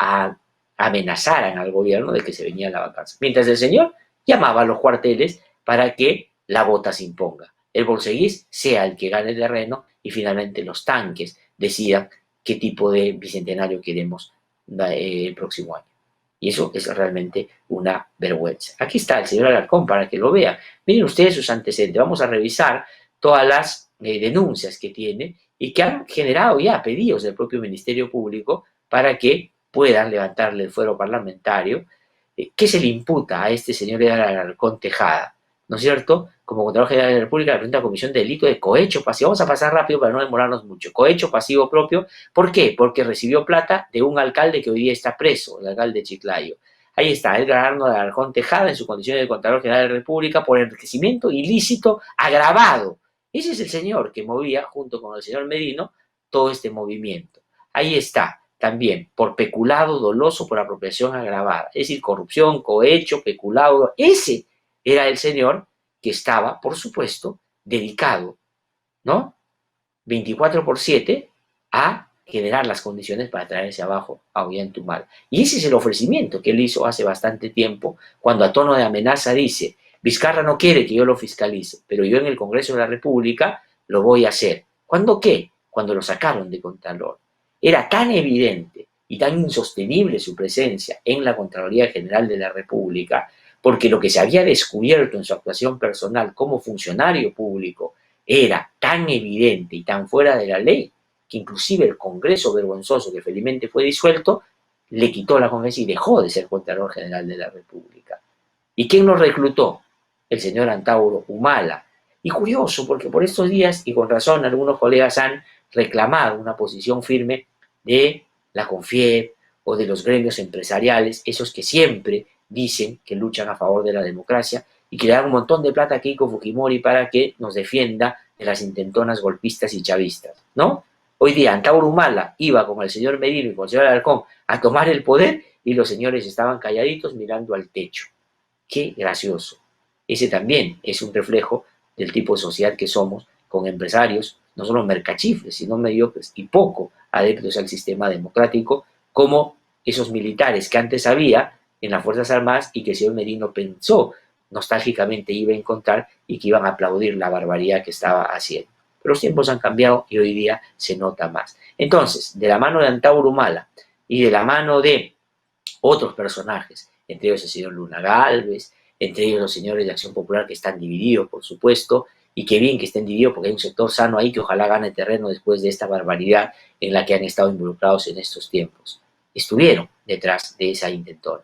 Speaker 2: amenazaran al gobierno de que se venía la vacancia. Mientras el señor llamaba a los cuarteles para que la vota se imponga. El bolseguís sea el que gane el terreno y finalmente los tanques decidan qué tipo de bicentenario queremos el próximo año. Y eso es realmente una vergüenza. Aquí está el señor Alarcón para que lo vean. Miren ustedes sus antecedentes. Vamos a revisar todas las denuncias que tiene y que han generado ya pedidos del propio Ministerio Público para que puedan levantarle el fuero parlamentario. ¿Qué se le imputa a este señor Alarcón Tejada? ¿No es cierto? Como Contralor General de la República, la presenta comisión de delito de cohecho pasivo. Vamos a pasar rápido para no demorarnos mucho. Cohecho pasivo propio. ¿Por qué? Porque recibió plata de un alcalde que hoy día está preso, el alcalde de Chiclayo. Ahí está, Edgar Arnold Alarcón Tejada, en su condición de Contralor General de la República, por enriquecimiento ilícito agravado. Ese es el señor que movía, junto con el señor Merino, todo este movimiento. Ahí está, también, por peculado doloso por apropiación agravada. Es decir, corrupción, cohecho, peculado. Ese era el señor que estaba, por supuesto, dedicado, ¿no? 24/7 a generar las condiciones para traerse abajo a Ollantaytamala. Y ese es el ofrecimiento que él hizo hace bastante tiempo, cuando a tono de amenaza dice, Vizcarra no quiere que yo lo fiscalice, pero yo en el Congreso de la República lo voy a hacer. ¿Cuándo qué? Cuando lo sacaron de Contralor. Era tan evidente y tan insostenible su presencia en la Contraloría General de la República, porque lo que se había descubierto en su actuación personal como funcionario público era tan evidente y tan fuera de la ley, que inclusive el Congreso vergonzoso que felizmente fue disuelto, le quitó la confianza y dejó de ser Contralor General de la República. ¿Y quién lo reclutó? el señor Antauro Humala. Y curioso, porque por estos días, y con razón, algunos colegas han reclamado una posición firme de la CONFIEP o de los gremios empresariales, esos que siempre dicen que luchan a favor de la democracia y que le dan un montón de plata a Keiko Fujimori para que nos defienda de las intentonas golpistas y chavistas, ¿no? Hoy día Antauro Humala iba con el señor Merino y con el señor Alarcón a tomar el poder y los señores estaban calladitos mirando al techo. Qué gracioso. Ese también es un reflejo del tipo de sociedad que somos, con empresarios, no solo mercachifles, sino mediocres y poco adeptos al sistema democrático, como esos militares que antes había en las Fuerzas Armadas y que el señor Merino pensó nostálgicamente iba a encontrar y que iban a aplaudir la barbaridad que estaba haciendo. Pero los tiempos han cambiado y hoy día se nota más. Entonces, de la mano de Antauro Humala y de la mano de otros personajes, entre ellos el señor Luna Gálvez, entre ellos los señores de Acción Popular que están divididos, por supuesto, y qué bien que estén divididos porque hay un sector sano ahí que ojalá gane terreno después de esta barbaridad en la que han estado involucrados en estos tiempos. Estuvieron detrás de esa intentona.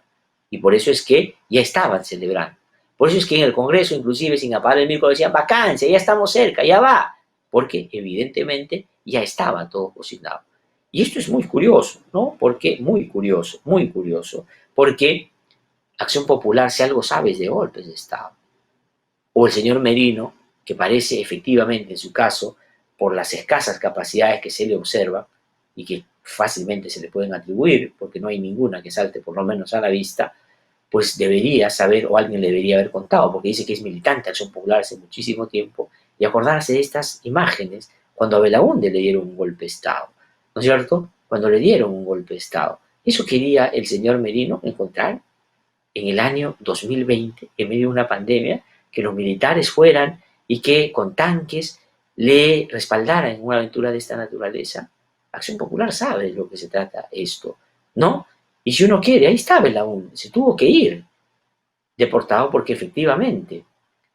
Speaker 2: Y por eso es que ya estaban celebrando. Por eso es que en el Congreso, inclusive sin apagar el micro, decían vacancia, ya estamos cerca, ya va. Porque evidentemente ya estaba todo cocinado. Y esto es muy curioso, ¿no? Porque muy curioso, porque Acción Popular, si algo sabe, es de golpes de Estado. O el señor Merino, que parece efectivamente en su caso, por las escasas capacidades que se le observa y que fácilmente se le pueden atribuir, porque no hay ninguna que salte por lo menos a la vista, pues debería saber, o alguien le debería haber contado, porque dice que es militante de Acción Popular hace muchísimo tiempo, y acordarse de estas imágenes cuando a Belaúnde le dieron un golpe de Estado, ¿no es cierto? Cuando le dieron un golpe de Estado. Eso quería el señor Merino encontrar en el año 2020, en medio de una pandemia, que los militares fueran y que con tanques le respaldaran en una aventura de esta naturaleza. Acción Popular sabe de lo que se trata esto, ¿no? Y si uno quiere, ahí está Belaúnde, se tuvo que ir deportado porque efectivamente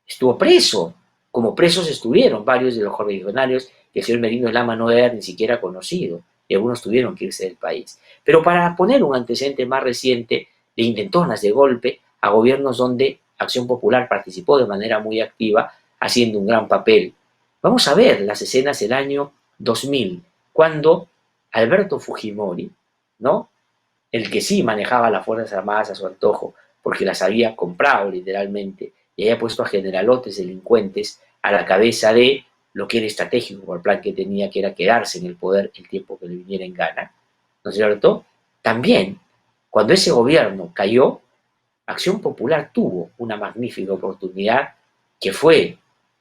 Speaker 2: estuvo preso, como presos estuvieron varios de los correligionarios que el señor Merino de Lama no era ni siquiera conocido, y algunos tuvieron que irse del país. Pero para poner un antecedente más reciente de intentonas de golpe a gobiernos donde Acción Popular participó de manera muy activa, haciendo un gran papel. Vamos a ver las escenas del año 2000, cuando Alberto Fujimori, ¿no?, el que sí manejaba las Fuerzas Armadas a su antojo, porque las había comprado literalmente, y había puesto a generalotes delincuentes a la cabeza de lo que era estratégico por el plan que tenía, que era quedarse en el poder el tiempo que le viniera en gana, ¿no es cierto? También, cuando ese gobierno cayó, Acción Popular tuvo una magnífica oportunidad que fue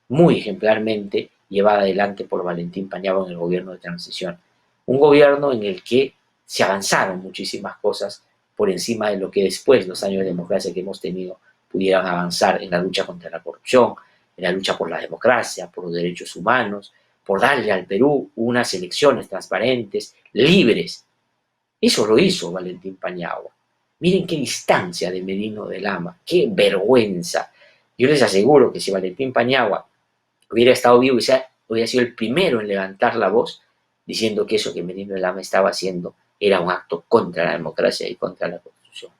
Speaker 2: muy ejemplarmente llevada adelante por Valentín Paniagua en el gobierno de transición. Un gobierno en el que se avanzaron muchísimas cosas por encima de lo que después los años de democracia que hemos tenido pudieran avanzar en la lucha contra la corrupción, en la lucha por la democracia, por los derechos humanos, por darle al Perú unas elecciones transparentes, libres. Eso lo hizo Valentín Paniagua. Miren qué distancia de Merino de Lama, qué vergüenza. Yo les aseguro que si Valentín Paniagua hubiera estado vivo, hubiera sido el primero en levantar la voz diciendo que eso que Merino de Lama estaba haciendo era un acto contra la democracia y contra la Constitución.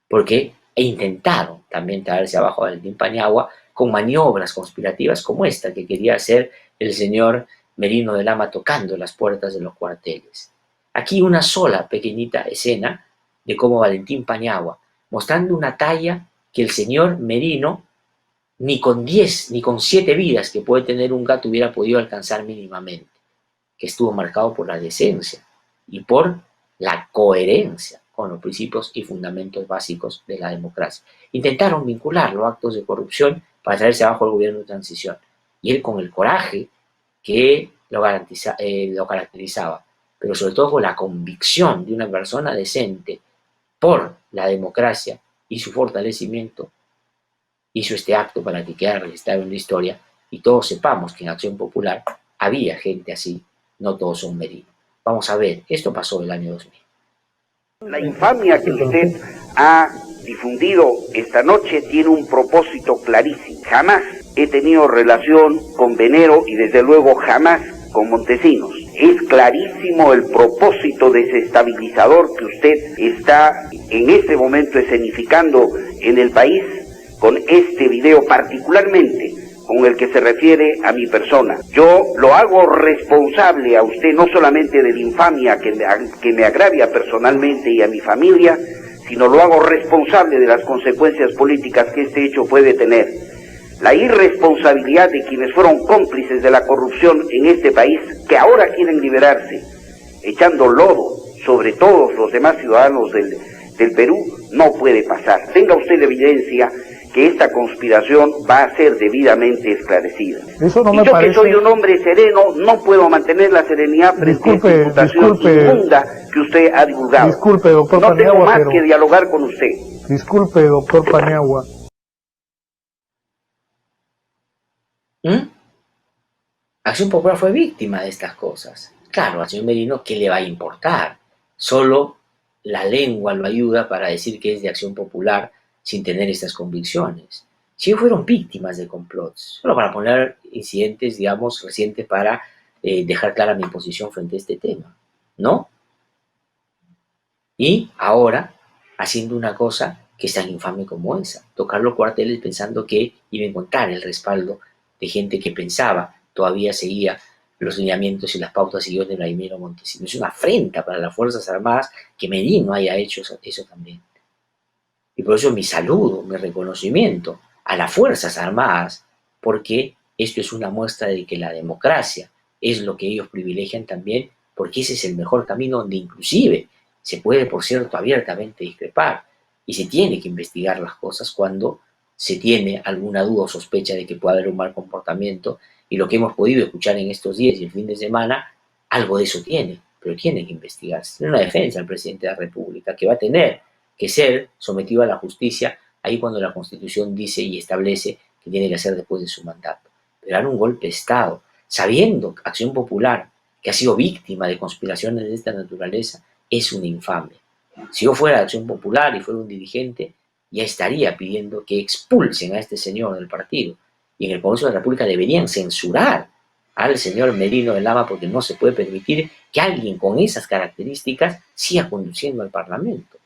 Speaker 2: Porque intentaron también traerse abajo a Valentín Paniagua con maniobras conspirativas como esta que quería hacer el señor Merino de Lama tocando las puertas de los cuarteles. Aquí una sola pequeñita escena de cómo Valentín Paniagua, mostrando una talla que el señor Merino ni con 10 ni con 7 vidas que puede tener un gato hubiera podido alcanzar mínimamente, que estuvo marcado por la decencia y por la coherencia con los principios y fundamentos básicos de la democracia. Intentaron vincular los actos de corrupción para traerse abajo el gobierno de transición, y él con el coraje que lo caracterizaba, pero sobre todo con la convicción de una persona decente por la democracia y su fortalecimiento, hizo este acto para que quedara registrado en la historia y todos sepamos que en Acción Popular había gente así, no todos son Merino. Vamos a ver, esto pasó el año 2000.
Speaker 4: La infamia que usted ha difundido esta noche tiene un propósito clarísimo. Jamás he tenido relación con Venero y desde luego jamás con Montesinos. Es clarísimo el propósito desestabilizador que usted está en este momento escenificando en el país con este video, particularmente con el que se refiere a mi persona. Yo lo hago responsable a usted no solamente de la infamia que me agravia personalmente y a mi familia, sino lo hago responsable de las consecuencias políticas que este hecho puede tener. La irresponsabilidad de quienes fueron cómplices de la corrupción en este país, que ahora quieren liberarse, echando lodo sobre todos los demás ciudadanos del Perú, no puede pasar. Tenga usted evidencia que esta conspiración va a ser debidamente esclarecida.
Speaker 5: Eso no
Speaker 4: y
Speaker 5: me
Speaker 4: yo
Speaker 5: parece...
Speaker 4: que soy un hombre sereno, no puedo mantener la serenidad frente a esta imputación inmunda que usted ha divulgado.
Speaker 5: Disculpe, doctor
Speaker 4: no
Speaker 5: Paniagua,
Speaker 4: tengo más
Speaker 5: pero...
Speaker 4: que dialogar con usted.
Speaker 5: Disculpe, doctor Paniagua.
Speaker 2: Acción Popular fue víctima de estas cosas. Claro, al señor Merino, ¿qué le va a importar? Solo la lengua lo ayuda para decir que es de Acción Popular sin tener estas convicciones. Si ellos fueron víctimas de complots, solo para poner incidentes, digamos, recientes para dejar clara mi posición frente a este tema, ¿no? Y ahora, haciendo una cosa que es tan infame como esa, tocar los cuarteles pensando que iba a encontrar el respaldo de gente que pensaba, todavía seguía los lineamientos y las pautas y guiones de Vladimiro Montesinos. Es una afrenta para las Fuerzas Armadas que Merino haya hecho eso también. Y por eso mi saludo, mi reconocimiento a las Fuerzas Armadas, porque esto es una muestra de que la democracia es lo que ellos privilegian también, porque ese es el mejor camino donde inclusive se puede, por cierto, abiertamente discrepar y se tiene que investigar las cosas cuando se tiene alguna duda o sospecha de que puede haber un mal comportamiento, y lo que hemos podido escuchar en estos días y el fin de semana, algo de eso tiene, pero tiene que investigarse. Tiene una defensa al presidente de la República que va a tener que ser sometido a la justicia ahí cuando la Constitución dice y establece que tiene que ser después de su mandato. Pero dar un golpe de Estado, sabiendo Acción Popular que ha sido víctima de conspiraciones de esta naturaleza, es una infamia. Si yo fuera de Acción Popular y fuera un dirigente, ya estaría pidiendo que expulsen a este señor del partido. Y en el Congreso de la República deberían censurar al señor Merino de Lama, porque no se puede permitir que alguien con esas características siga conduciendo al Parlamento.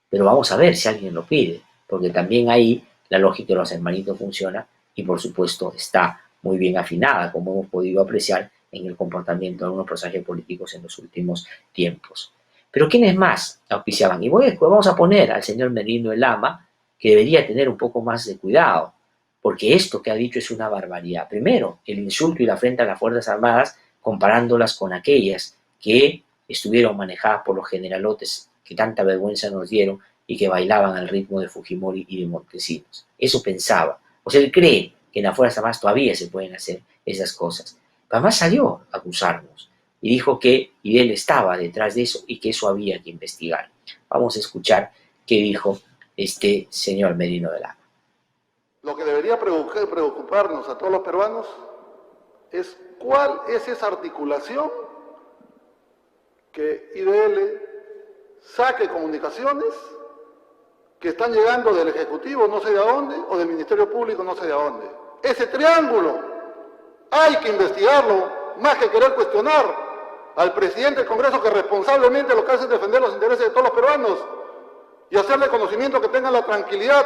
Speaker 2: Pero vamos a ver si alguien lo pide, porque también ahí la lógica de los hermanitos funciona y por supuesto está muy bien afinada, como hemos podido apreciar en el comportamiento de algunos personajes políticos en los últimos tiempos. Pero ¿quiénes más auspiciaban? Y vamos a poner al señor Merino de Lama, que debería tener un poco más de cuidado, porque esto que ha dicho es una barbaridad. Primero, el insulto y la afrenta a las Fuerzas Armadas, comparándolas con aquellas que estuvieron manejadas por los generalotes que tanta vergüenza nos dieron y que bailaban al ritmo de Fujimori y de Montesinos. Eso pensaba. O sea, él cree que en las Fuerzas Armadas todavía se pueden hacer esas cosas. Pero además salió a acusarnos y dijo que él estaba detrás de eso y que eso había que investigar. Vamos a escuchar qué dijo este señor Merino de Lama.
Speaker 3: Lo que debería preocuparnos a todos los peruanos es cuál es esa articulación que IDL saque comunicaciones que están llegando del Ejecutivo no sé de dónde o del Ministerio Público no sé de dónde. Ese triángulo hay que investigarlo más que querer cuestionar al presidente del Congreso, que responsablemente lo que hace es defender los intereses de todos los peruanos y hacerle conocimiento, que tengan la tranquilidad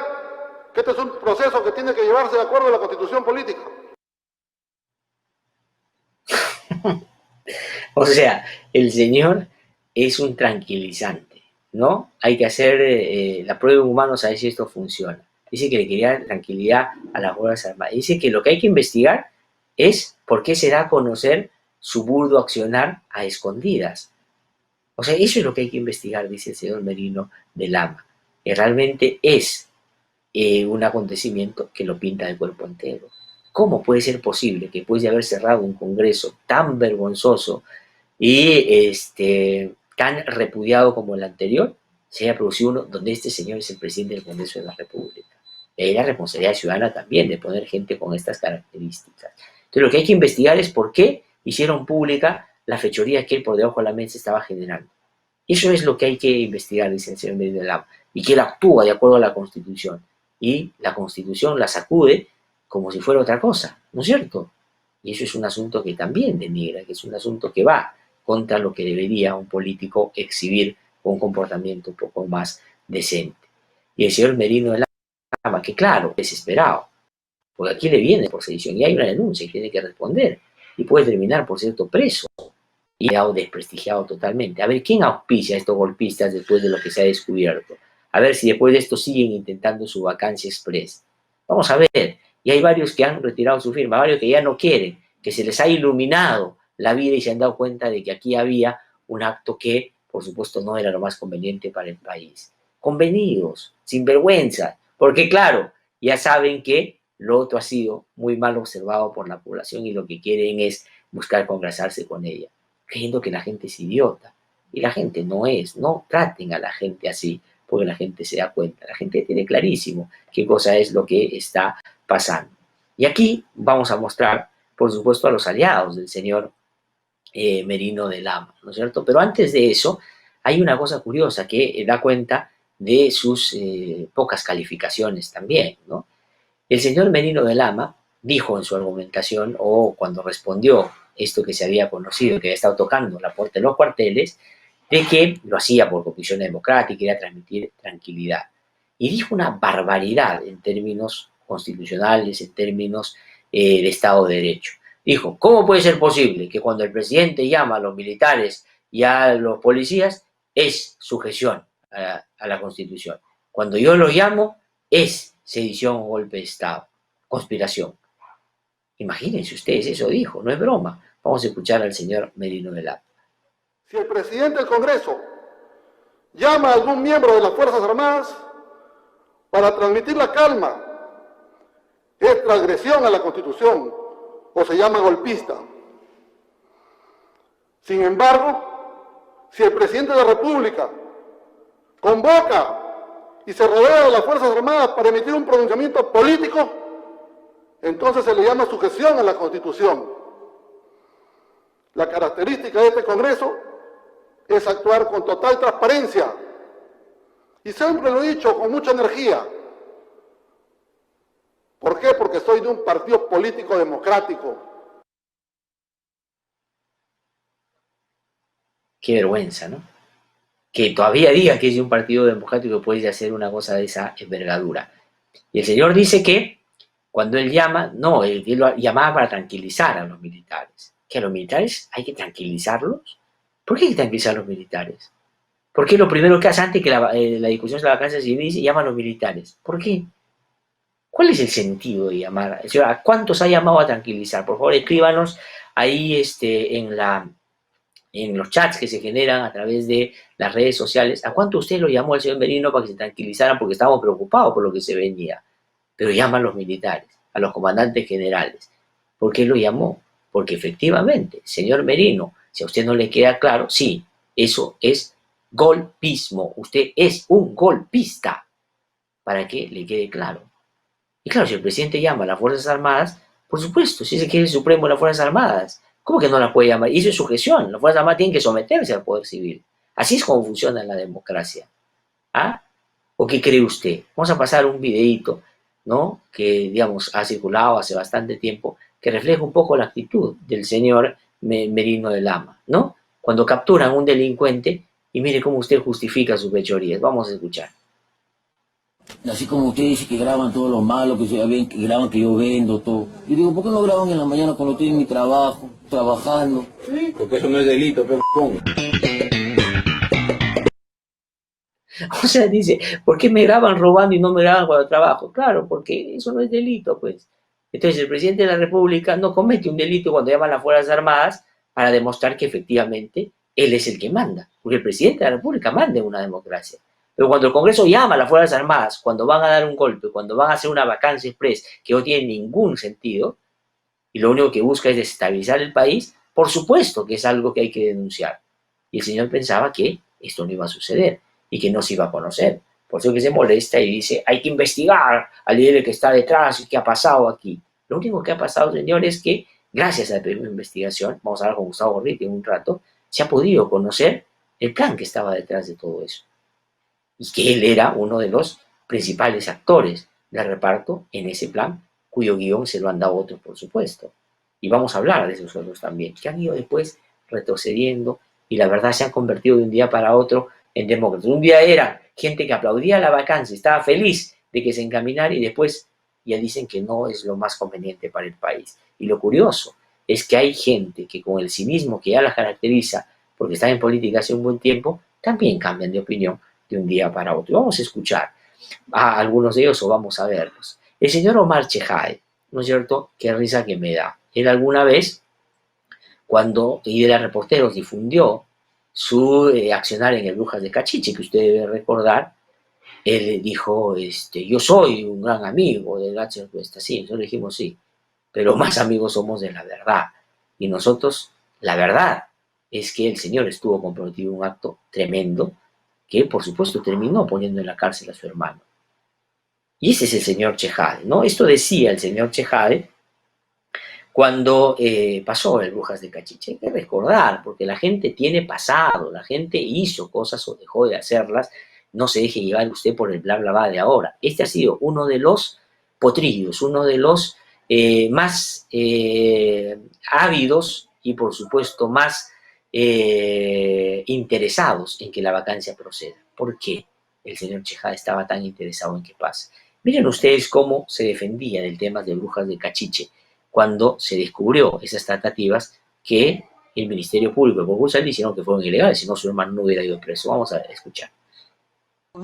Speaker 3: que este es un proceso que tiene que llevarse de acuerdo a la Constitución política.
Speaker 2: O sea, el señor es un tranquilizante, ¿no? Hay que hacer la prueba en humanos a ver si esto funciona. Dice que le quería tranquilidad a las Fuerzas Armadas. Dice que lo que hay que investigar es por qué se da a conocer su burdo accionar a escondidas. O sea, eso es lo que hay que investigar, dice el señor Merino de Lama. Que realmente es un acontecimiento que lo pinta de cuerpo entero. ¿Cómo puede ser posible que después de haber cerrado un congreso tan vergonzoso y tan repudiado como el anterior, se haya producido uno donde este señor es el presidente del Congreso de la República? Hay la responsabilidad ciudadana también de poner gente con estas características. Entonces lo que hay que investigar es por qué hicieron pública la fechoría que él por debajo de la mesa estaba generando. Eso es lo que hay que investigar, dice el señor Merino de Lama, y que él actúa de acuerdo a la Constitución. Y la Constitución la sacude como si fuera otra cosa, ¿no es cierto? Y eso es un asunto que también denigra, que es un asunto que va contra lo que debería un político exhibir con un comportamiento un poco más decente. Y el señor Merino de Lama, Porque claro, desesperado, porque aquí le viene por sedición y hay una denuncia y tiene que responder y puede terminar, por cierto, preso y quedado desprestigiado totalmente. A ver, ¿quién auspicia a estos golpistas después de lo que se ha descubierto? A ver si después de esto siguen intentando su vacancia express. Vamos a ver, y hay varios que han retirado su firma, varios que ya no quieren, que se les ha iluminado la vida y se han dado cuenta de que aquí había un acto que, por supuesto, no era lo más conveniente para el país. Convenidos, sin vergüenza, porque claro, ya saben que lo otro ha sido muy mal observado por la población y lo que quieren es buscar congrasarse con ella, creyendo que la gente es idiota. Y la gente no es, no traten a la gente así, porque la gente se da cuenta, la gente tiene clarísimo qué cosa es lo que está pasando. Y aquí vamos a mostrar, por supuesto, a los aliados del señor Merino de Lama, ¿no es cierto? Pero antes de eso, hay una cosa curiosa que da cuenta de sus pocas calificaciones también, ¿no? El señor Merino de Lama dijo en su argumentación, o cuando respondió esto que se había conocido, que había estado tocando la puerta de los cuarteles, de que lo hacía por convicción democrática y quería transmitir tranquilidad. Y dijo una barbaridad en términos constitucionales, en términos de Estado de Derecho. Dijo, ¿cómo puede ser posible que cuando el presidente llama a los militares y a los policías es sujeción a la Constitución? Cuando yo lo llamo es sedición o golpe de Estado, conspiración. Imagínense ustedes, eso dijo, no es broma. Vamos a escuchar al señor Merino de Lama.
Speaker 3: Si el presidente del Congreso llama a algún miembro de las Fuerzas Armadas para transmitir la calma, es transgresión a la Constitución o se llama golpista. Sin embargo, si el presidente de la República convoca y se rodea de las Fuerzas Armadas para emitir un pronunciamiento político, entonces se le llama sujeción a la Constitución. La característica de este Congreso es actuar con total transparencia. Y siempre lo he dicho con mucha energía. ¿Por qué? Porque soy de un partido político democrático.
Speaker 2: Qué vergüenza, ¿no? Que todavía diga que es de un partido democrático puede hacer una cosa de esa envergadura. Y el señor dice que cuando él llama, no, él lo llamaba para tranquilizar a los militares. ¿Que a los militares hay que tranquilizarlos? ¿Por qué hay que tranquilizar a los militares? ¿Por qué lo primero que hace antes que la discusión sobre la vacancia se inicie llama a los militares? ¿Por qué? ¿Cuál es el sentido de llamar? O sea, ¿a cuántos ha llamado a tranquilizar? Por favor, escríbanos ahí en los chats que se generan a través de las redes sociales. ¿A cuánto usted lo llamó al señor Merino para que se tranquilizaran? Porque estábamos preocupados por lo que se venía. Pero llaman a los militares, a los comandantes generales. ¿Por qué lo llamó? Porque efectivamente, señor Merino, si a usted no le queda claro, sí, eso es golpismo. Usted es un golpista. Para que le quede claro. Y claro, si el presidente llama a las Fuerzas Armadas, por supuesto, si se quiere el Supremo de las Fuerzas Armadas, ¿cómo que no la puede llamar? Y eso es sujeción. Las Fuerzas Armadas tienen que someterse al poder civil. Así es como funciona la democracia. ¿Ah? ¿O qué cree usted? Vamos a pasar un videíto, ¿no? Que, digamos, ha circulado hace bastante tiempo, que refleja un poco la actitud del señor Merino de Lama, ¿no? Cuando capturan a un delincuente y mire cómo usted justifica sus fechorías. Vamos a escuchar.
Speaker 6: Así como usted dice que graban todo lo malo, que graban que yo vendo todo. Yo digo, ¿por qué no graban en la mañana cuando estoy en mi trabajo, trabajando?
Speaker 7: Sí, porque eso no es delito, pero
Speaker 2: O sea, dice, ¿por qué me graban robando y no me graban cuando trabajo? Claro, porque eso no es delito, pues. Entonces, el presidente de la República no comete un delito cuando llama a las Fuerzas Armadas para demostrar que efectivamente él es el que manda. Porque el presidente de la República manda en una democracia. Pero cuando el Congreso llama a las Fuerzas Armadas, cuando van a dar un golpe, cuando van a hacer una vacancia express que no tiene ningún sentido, y lo único que busca es desestabilizar el país, por supuesto que es algo que hay que denunciar. Y el señor pensaba que esto no iba a suceder y que no se iba a conocer. Por eso que se molesta y dice, hay que investigar al líder que está detrás y qué ha pasado aquí. Lo único que ha pasado, señor, es que gracias a la primera investigación, vamos a hablar con Gustavo Gorriti en un rato, se ha podido conocer el plan que estaba detrás de todo eso. Y que él era uno de los principales actores de reparto en ese plan, cuyo guión se lo han dado otros, por supuesto. Y vamos a hablar de esos otros también, que han ido después retrocediendo y la verdad se han convertido de un día para otro en demócratas. Un día era gente que aplaudía la vacancia, estaba feliz de que se encaminara y después ya dicen que no es lo más conveniente para el país. Y lo curioso es que hay gente que con el cinismo que ya la caracteriza, porque están en política hace un buen tiempo, también cambian de opinión de un día para otro. Vamos a escuchar a algunos de ellos o vamos a verlos. El señor Omar Chejade, ¿no es cierto? Qué risa que me da. Él alguna vez, cuando Idea Reporteros difundió su accionar en el Brujas de Cachiche, que usted debe recordar, él dijo, yo soy un gran amigo de Gatzer Cuesta. Sí, nosotros dijimos sí, pero más amigos somos de la verdad. Y nosotros, la verdad es que el señor estuvo comprometido en un acto tremendo que, por supuesto, terminó poniendo en la cárcel a su hermano. Y ese es el señor Chejade, ¿no? Esto decía el señor Chejade cuando pasó el Brujas de Cachiche. Hay que recordar, porque la gente tiene pasado, la gente hizo cosas o dejó de hacerlas. No se deje llevar usted por el bla bla bla de ahora. Este ha sido uno de los potrillos, uno de los más ávidos y, por supuesto, más interesados en que la vacancia proceda. ¿Por qué el señor Chejade estaba tan interesado en que pase? Miren ustedes cómo se defendía del tema de Brujas de Cachiche cuando se descubrió esas tratativas que el Ministerio Público de Concursal dijeron que fueron ilegales, si no su hermano no hubiera ido preso. Vamos a escuchar.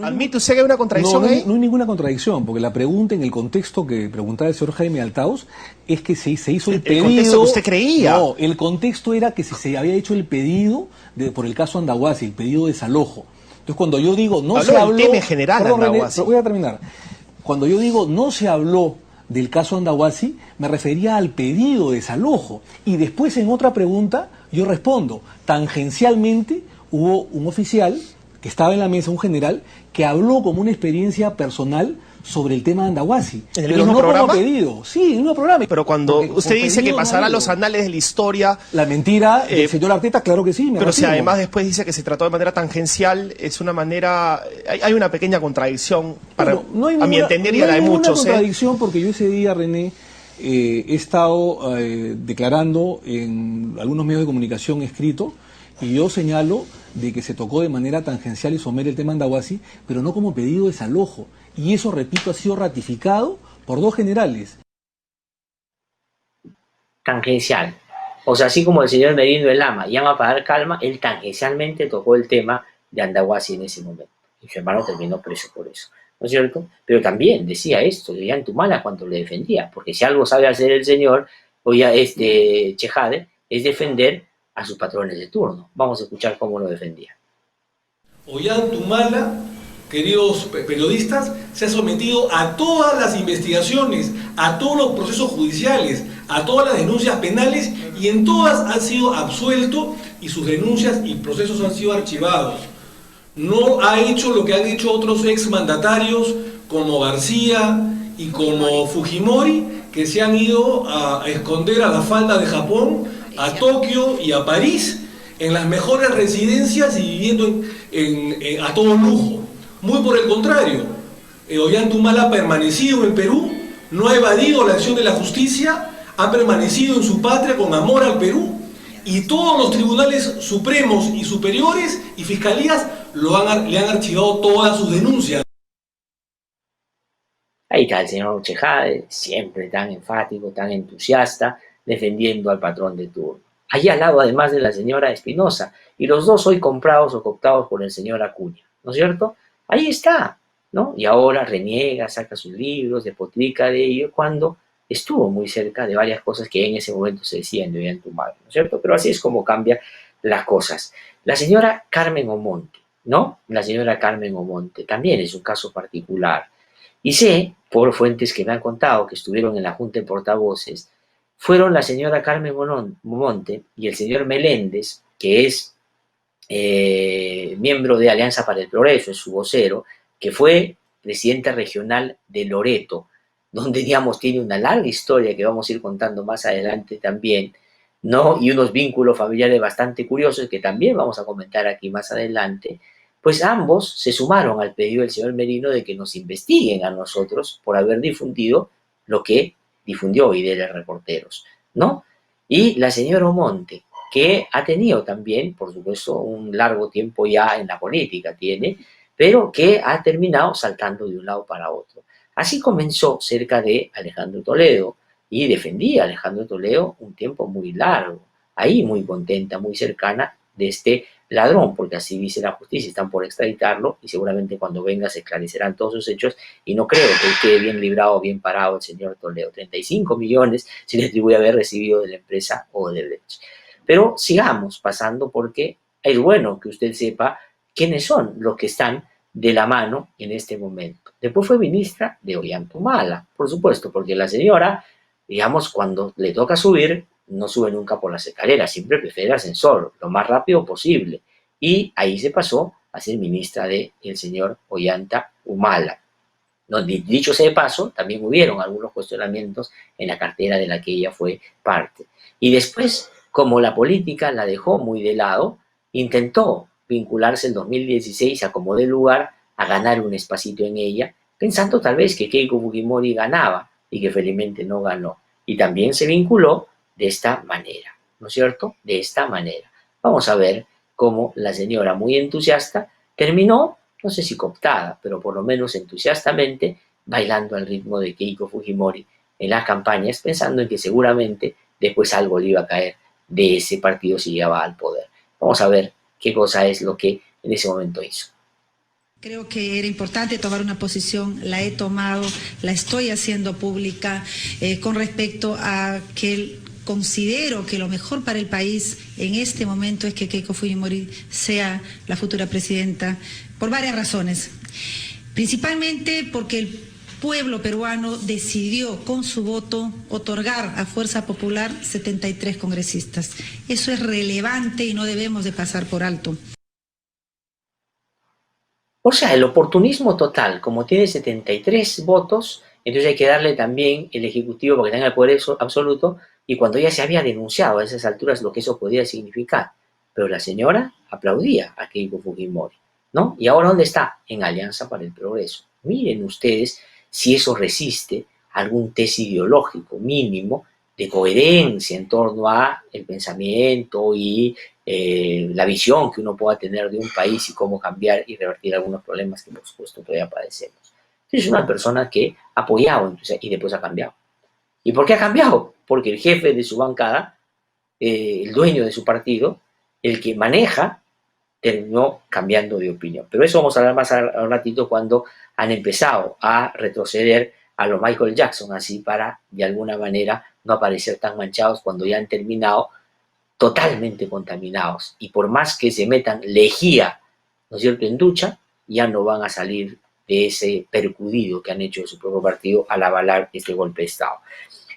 Speaker 8: ¿Admite usted que hay una contradicción ahí?
Speaker 9: No hay ninguna contradicción, porque la pregunta en el contexto que preguntaba el señor Jaime Altaos es que se hizo el pedido...
Speaker 8: El contexto que usted creía.
Speaker 9: No, el contexto era que se había hecho el pedido por el caso Andahuasi, el pedido de desalojo. Entonces, cuando yo digo no se habló...
Speaker 8: del tema en general,
Speaker 9: perdón,
Speaker 8: Andahuasi.
Speaker 9: René, voy a terminar. Cuando yo digo no se habló del caso Andahuasi, me refería al pedido de desalojo. Y después, en otra pregunta, yo respondo, tangencialmente hubo un oficial que estaba en la mesa, un general, que habló como una experiencia personal sobre el tema de Andahuasi.
Speaker 8: ¿En el
Speaker 9: pero
Speaker 8: mismo
Speaker 9: no
Speaker 8: programa?
Speaker 9: Como pedido. Sí, en el mismo programa.
Speaker 8: Pero cuando
Speaker 9: Porque
Speaker 8: usted dice que
Speaker 9: pedido
Speaker 8: pasará
Speaker 9: no
Speaker 8: a los anales de la historia...
Speaker 9: La mentira del señor Arteta, claro que sí, me
Speaker 8: Pero si
Speaker 9: reafirmo.
Speaker 8: además después dice que se trató de manera tangencial, es una manera... Hay una pequeña contradicción,
Speaker 9: Bueno, no hay
Speaker 8: a mi entender y a la de muchos.
Speaker 9: No hay ninguna contradicción porque yo ese día, René, he estado declarando en algunos medios de comunicación escrito y yo señalo de que se tocó de manera tangencial y somera el tema Andahuasi, pero no como pedido de desalojo. Y eso, repito, ha sido ratificado por dos generales.
Speaker 2: Tangencial. O sea, así como el señor Merino el Lama llama para dar calma, él tangencialmente tocó el tema de Andahuasi en ese momento. Y su hermano terminó preso por eso, ¿no es cierto? Pero también decía esto de Ollantumala cuando le defendía, porque si algo sabe hacer el señor, Chejade, es defender a sus patrones de turno. Vamos a escuchar cómo lo defendía.
Speaker 10: Ollantumala, queridos periodistas, se ha sometido a todas las investigaciones, a todos los procesos judiciales, a todas las denuncias penales y en todas ha sido absuelto y sus denuncias y procesos han sido archivados. No ha hecho lo que han hecho otros exmandatarios como García y como Fujimori, que se han ido a esconder a la falda de Japón, a Tokio y a París, en las mejores residencias y viviendo a todo lujo. Muy por el contrario, Ollantumala ha permanecido en el Perú, no ha evadido la acción de la justicia, ha permanecido en su patria con amor al Perú, y todos los tribunales supremos y superiores y fiscalías le han archivado todas sus denuncias.
Speaker 2: Ahí está el señor Chejade, siempre tan enfático, tan entusiasta, defendiendo al patrón de turno. Allí al lado, además de la señora Espinosa, y los dos hoy comprados o cooptados por el señor Acuña, ¿no es cierto? Ahí está, ¿no? Y ahora reniega, saca sus libros, despotrica de ello, cuando estuvo muy cerca de varias cosas que en ese momento se decían de Ollantumala, ¿no es cierto? Pero así es como cambian las cosas. La señora Carmen Omonte, ¿no? La señora Carmen Omonte también es un caso particular. Y sé, por fuentes que me han contado que estuvieron en la Junta de Portavoces, fueron la señora Carmen Omonte y el señor Meléndez, que es miembro de Alianza para el Progreso, es su vocero, que fue presidente regional de Loreto, donde, digamos, tiene una larga historia que vamos a ir contando más adelante también, ¿no? Y unos vínculos familiares bastante curiosos que también vamos a comentar aquí más adelante. Pues ambos se sumaron al pedido del señor Merino de que nos investiguen a nosotros por haber difundido lo que difundió Idea Reporteros, ¿no? Y la señora Omonte, que ha tenido también, por supuesto, un largo tiempo ya en la política, pero que ha terminado saltando de un lado para otro. Así comenzó cerca de Alejandro Toledo y defendía a Alejandro Toledo un tiempo muy largo, ahí muy contenta, muy cercana de este ladrón, porque así dice la justicia, están por extraditarlo y seguramente cuando venga se esclarecerán todos sus hechos y no creo que quede bien librado, bien parado el señor Toledo. 35 millones se le atribuye haber recibido de la empresa Odebrecht. Pero sigamos pasando porque es bueno que usted sepa quiénes son los que están de la mano en este momento. Después fue ministra de Ollanta, por supuesto, porque la señora, digamos, cuando le toca subir, no sube nunca por las escaleras, siempre prefiere el ascensor, lo más rápido posible. Y ahí se pasó a ser ministra del señor Ollanta Humala. No, dicho sea de paso, también hubieron algunos cuestionamientos en la cartera de la que ella fue parte. Y después, como la política la dejó muy de lado, intentó vincularse en 2016 a como dé lugar a ganar un espacito en ella, pensando tal vez que Keiko Fujimori ganaba y que felizmente no ganó. Y también se vinculó de esta manera, ¿no es cierto? De esta manera. Vamos a ver cómo la señora, muy entusiasta, terminó, no sé si cooptada, pero por lo menos entusiastamente, bailando al ritmo de Keiko Fujimori en las campañas, pensando en que seguramente después algo le iba a caer de ese partido si llegaba al poder. Vamos a ver qué cosa es lo que en ese momento hizo.
Speaker 11: Creo que era importante tomar una posición, la he tomado, la estoy haciendo pública con respecto a que considero que lo mejor para el país en este momento es que Keiko Fujimori sea la futura presidenta por varias razones. Principalmente porque el pueblo peruano decidió con su voto otorgar a Fuerza Popular 73 congresistas. Eso es relevante y no debemos de pasar por alto.
Speaker 2: O sea, el oportunismo total, como tiene 73 votos, entonces hay que darle también el Ejecutivo porque tenga el poder absoluto, y cuando ya se había denunciado a esas alturas lo que eso podía significar. Pero la señora aplaudía a Keiko Fujimori, ¿no? ¿Y ahora dónde está? En Alianza para el Progreso. Miren ustedes si eso resiste algún test ideológico mínimo de coherencia en torno a el pensamiento y la visión que uno pueda tener de un país y cómo cambiar y revertir algunos problemas que por supuesto todavía padecemos. Es una persona que ha apoyado entonces, y después ha cambiado. ¿Y por qué ha cambiado? Porque el jefe de su bancada, el dueño de su partido, el que maneja, terminó cambiando de opinión. Pero eso vamos a hablar más a un ratito cuando han empezado a retroceder a lo Michael Jackson, así para de alguna manera no aparecer tan manchados cuando ya han terminado totalmente contaminados. Y por más que se metan lejía, ¿no es cierto?, en ducha, ya no van a salir de ese percudido que han hecho de su propio partido al avalar este golpe de Estado.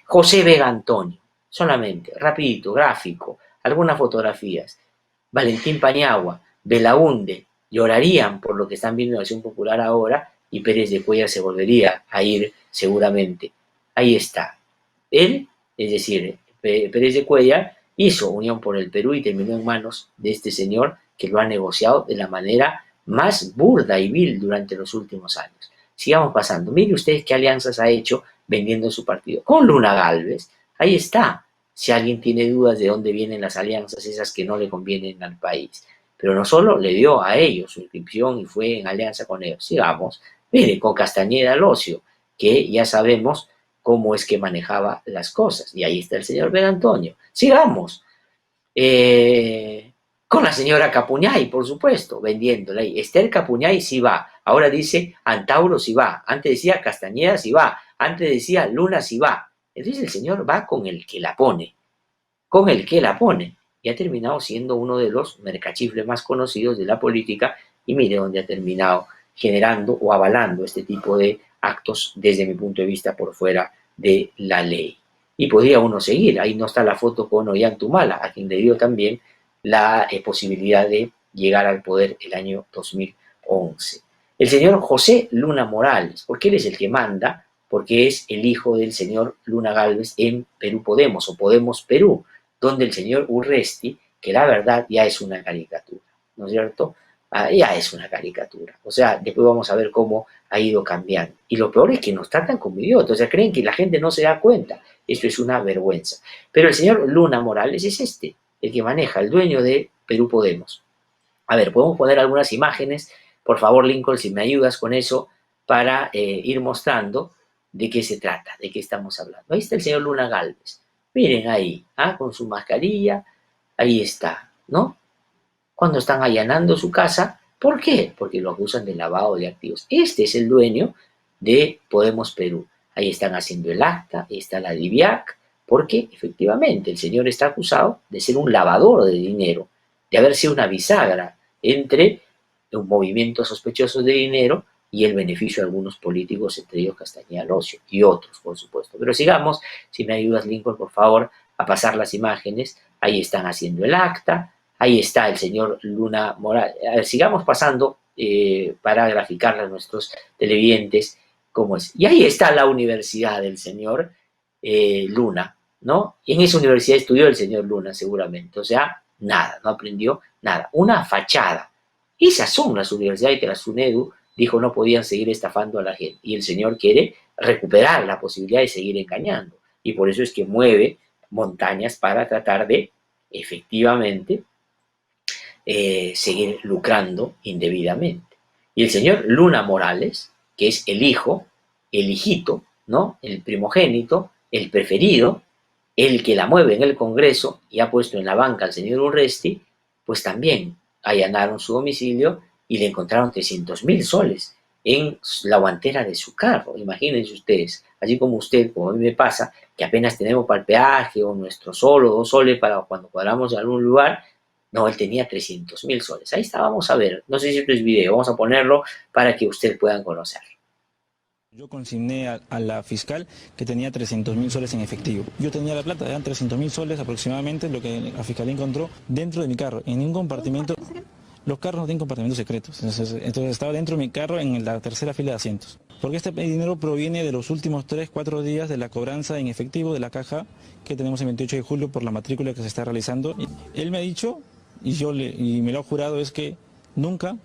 Speaker 2: José Vega Antonio, solamente, rapidito, gráfico, algunas fotografías. Valentín Paniagua, Belaúnde, llorarían por lo que están viendo en Acción Popular ahora, y Pérez de Cuellar se volvería a ir seguramente. Ahí está. Él, es decir, Pérez de Cuellar, hizo Unión por el Perú y terminó en manos de este señor que lo ha negociado de la manera más burda y vil durante los últimos años. Sigamos pasando. Mire ustedes qué alianzas ha hecho vendiendo su partido. Con Luna Gálvez, ahí está. Si alguien tiene dudas de dónde vienen las alianzas, esas que no le convienen al país. Pero no solo le dio a ellos su inscripción y fue en alianza con ellos. Sigamos. Mire, con Castañeda Locio, que ya sabemos cómo es que manejaba las cosas. Y ahí está el señor Vega Antonio. Sigamos. Con la señora Capuñay, por supuesto, vendiéndola ahí. Esther Capuñay sí va. Ahora dice Antauro sí va. Antes decía Castañeda sí va. Antes decía Luna sí va. Entonces el señor va con el que la pone. Con el que la pone. Y ha terminado siendo uno de los mercachifles más conocidos de la política. Y mire dónde ha terminado generando o avalando este tipo de actos, desde mi punto de vista, por fuera de la ley. Y podría uno seguir. Ahí no está la foto con Ollanta Humala, a quien le dio también la posibilidad de llegar al poder el año 2011. El señor José Luna Morales, porque él es el que manda, porque es el hijo del señor Luna Gálvez en Perú Podemos, o Podemos Perú, donde el señor Urresti, que la verdad ya es una caricatura, ¿no es cierto? Ya es una caricatura. O sea, después vamos a ver cómo ha ido cambiando. Y lo peor es que nos tratan como idiotas. O sea, creen que la gente no se da cuenta. Esto es una vergüenza. Pero el señor Luna Morales es el que maneja, el dueño de Perú Podemos. A ver, podemos poner algunas imágenes. Por favor, Lincoln, si me ayudas con eso. para ir mostrando de qué se trata, de qué estamos hablando. Ahí está el señor Luna Gálvez. Miren ahí, con su mascarilla, ahí está, ¿no? Cuando están allanando su casa, ¿por qué? Porque lo acusan de lavado de activos. Este es el dueño de Podemos Perú. Ahí están haciendo el acta, ahí está la DIVIAC, porque efectivamente el señor está acusado de ser un lavador de dinero, de haber sido una bisagra entre un movimiento sospechoso de dinero y el beneficio de algunos políticos, entre ellos Castañeda Locio y otros, por supuesto. Pero sigamos, si me ayudas, Lincoln, por favor, a pasar las imágenes. Ahí están haciendo el acta, ahí está el señor Luna Morales. A ver, sigamos pasando para graficarle a nuestros televidentes cómo es. Y ahí está la universidad del señor Luna, ¿no? Y en esa universidad estudió el señor Luna seguramente, o sea, nada, no aprendió nada. Una fachada. Esas son las universidades que la SUNEDU dijo no podían seguir estafando a la gente. Y el señor quiere recuperar la posibilidad de seguir engañando. Y por eso es que mueve montañas para tratar de, efectivamente, seguir lucrando indebidamente. Y el señor Luna Morales, que es el hijo, el hijito, ¿no? El primogénito, el preferido, el que la mueve en el Congreso y ha puesto en la banca al señor Urresti, pues también allanaron su domicilio y le encontraron 300.000 soles en la guantera de su carro. Imagínense ustedes, así como usted, como a mí me pasa, que apenas tenemos para el peaje o nuestro sol o 2 soles para cuando cuadramos en algún lugar. No, él tenía 300.000 soles. Ahí está, vamos a ver. No sé si esto es video, vamos a ponerlo para que ustedes puedan conocer.
Speaker 12: Yo consigné a la fiscal que tenía 300.000 soles en efectivo. Yo tenía la plata, eran 300.000 soles aproximadamente, lo que la fiscalía encontró dentro de mi carro, en un compartimento. Los carros no tienen compartimentos secretos, entonces estaba dentro de mi carro en la tercera fila de asientos. Porque este dinero proviene de los últimos 3-4 días de la cobranza en efectivo de la caja que tenemos el 28 de julio por la matrícula que se está realizando. Él me ha dicho, y me lo ha jurado, es que nunca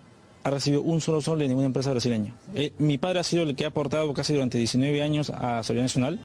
Speaker 12: ha recibido un solo sol de ninguna empresa brasileña. Mi padre ha sido el que ha aportado casi durante 19 años a Seguridad Nacional.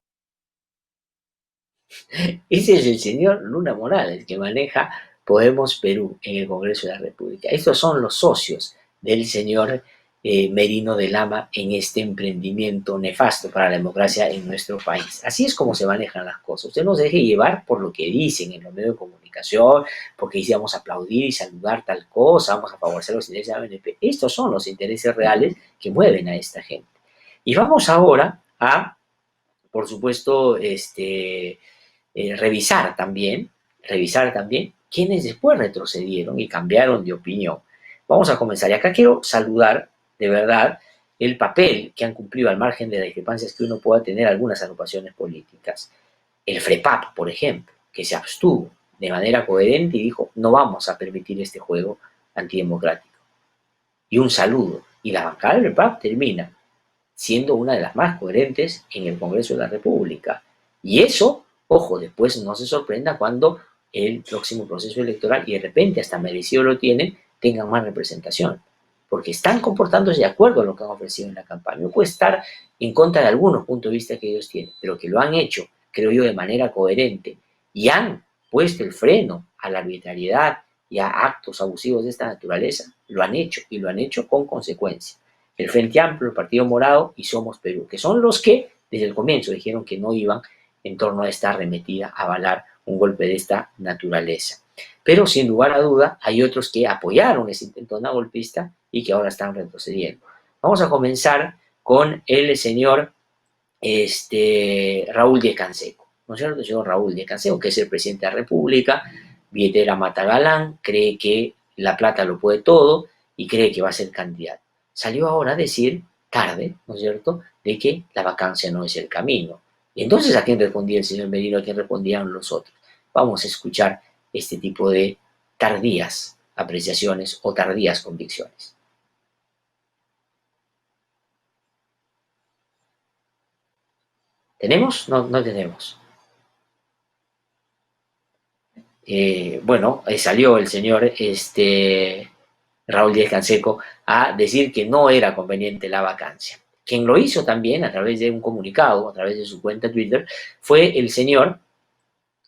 Speaker 2: Ese es el señor Luna Morales, que maneja Podemos Perú en el Congreso de la República. Estos son los socios del señor Merino de Lama en este emprendimiento nefasto para la democracia en nuestro país. Así es como se manejan las cosas. Usted no se deje llevar por lo que dicen en los medios de comunicación, porque dice vamos a aplaudir y saludar tal cosa, vamos a favorecer los intereses de la BNP. Estos son los intereses reales que mueven a esta gente. Y vamos ahora a, por supuesto, revisar también quienes después retrocedieron y cambiaron de opinión. Vamos a comenzar. Y acá quiero saludar, de verdad, el papel que han cumplido al margen de las discrepancias que uno pueda tener algunas agrupaciones políticas. El FREPAP, por ejemplo, que se abstuvo de manera coherente y dijo, no vamos a permitir este juego antidemocrático. Y un saludo. Y la bancada del FREPAP termina siendo una de las más coherentes en el Congreso de la República. Y eso, ojo, después no se sorprenda cuando el próximo proceso electoral, y de repente hasta merecido lo tienen, tengan más representación, porque están comportándose de acuerdo a lo que han ofrecido en la campaña. No puede estar en contra de algunos puntos de vista que ellos tienen, pero que lo han hecho, creo yo, de manera coherente, y han puesto el freno a la arbitrariedad y a actos abusivos de esta naturaleza, lo han hecho, y lo han hecho con consecuencia. El Frente Amplio, el Partido Morado y Somos Perú, que son los que desde el comienzo dijeron que no iban en torno a esta arremetida a avalar un golpe de esta naturaleza. Pero sin lugar a duda hay otros que apoyaron ese intento golpista y que ahora están retrocediendo. Vamos a comenzar con el señor Raúl Díaz Canseco, ¿no es cierto? El señor Raúl Díaz Canseco, que es el presidente de la República, billetera Matagalán, cree que la plata lo puede todo y cree que va a ser candidato. Salió ahora a decir, tarde, ¿no es cierto?, de que la vacancia no es el camino. Y entonces, ¿a quién respondía el señor Merino? ¿A quién respondían los otros? Vamos a escuchar este tipo de tardías apreciaciones o tardías convicciones. ¿Tenemos? No, no tenemos. Bueno, salió el señor Raúl Díaz Canseco a decir que no era conveniente la vacancia. Quien lo hizo también a través de un comunicado, a través de su cuenta Twitter, fue el señor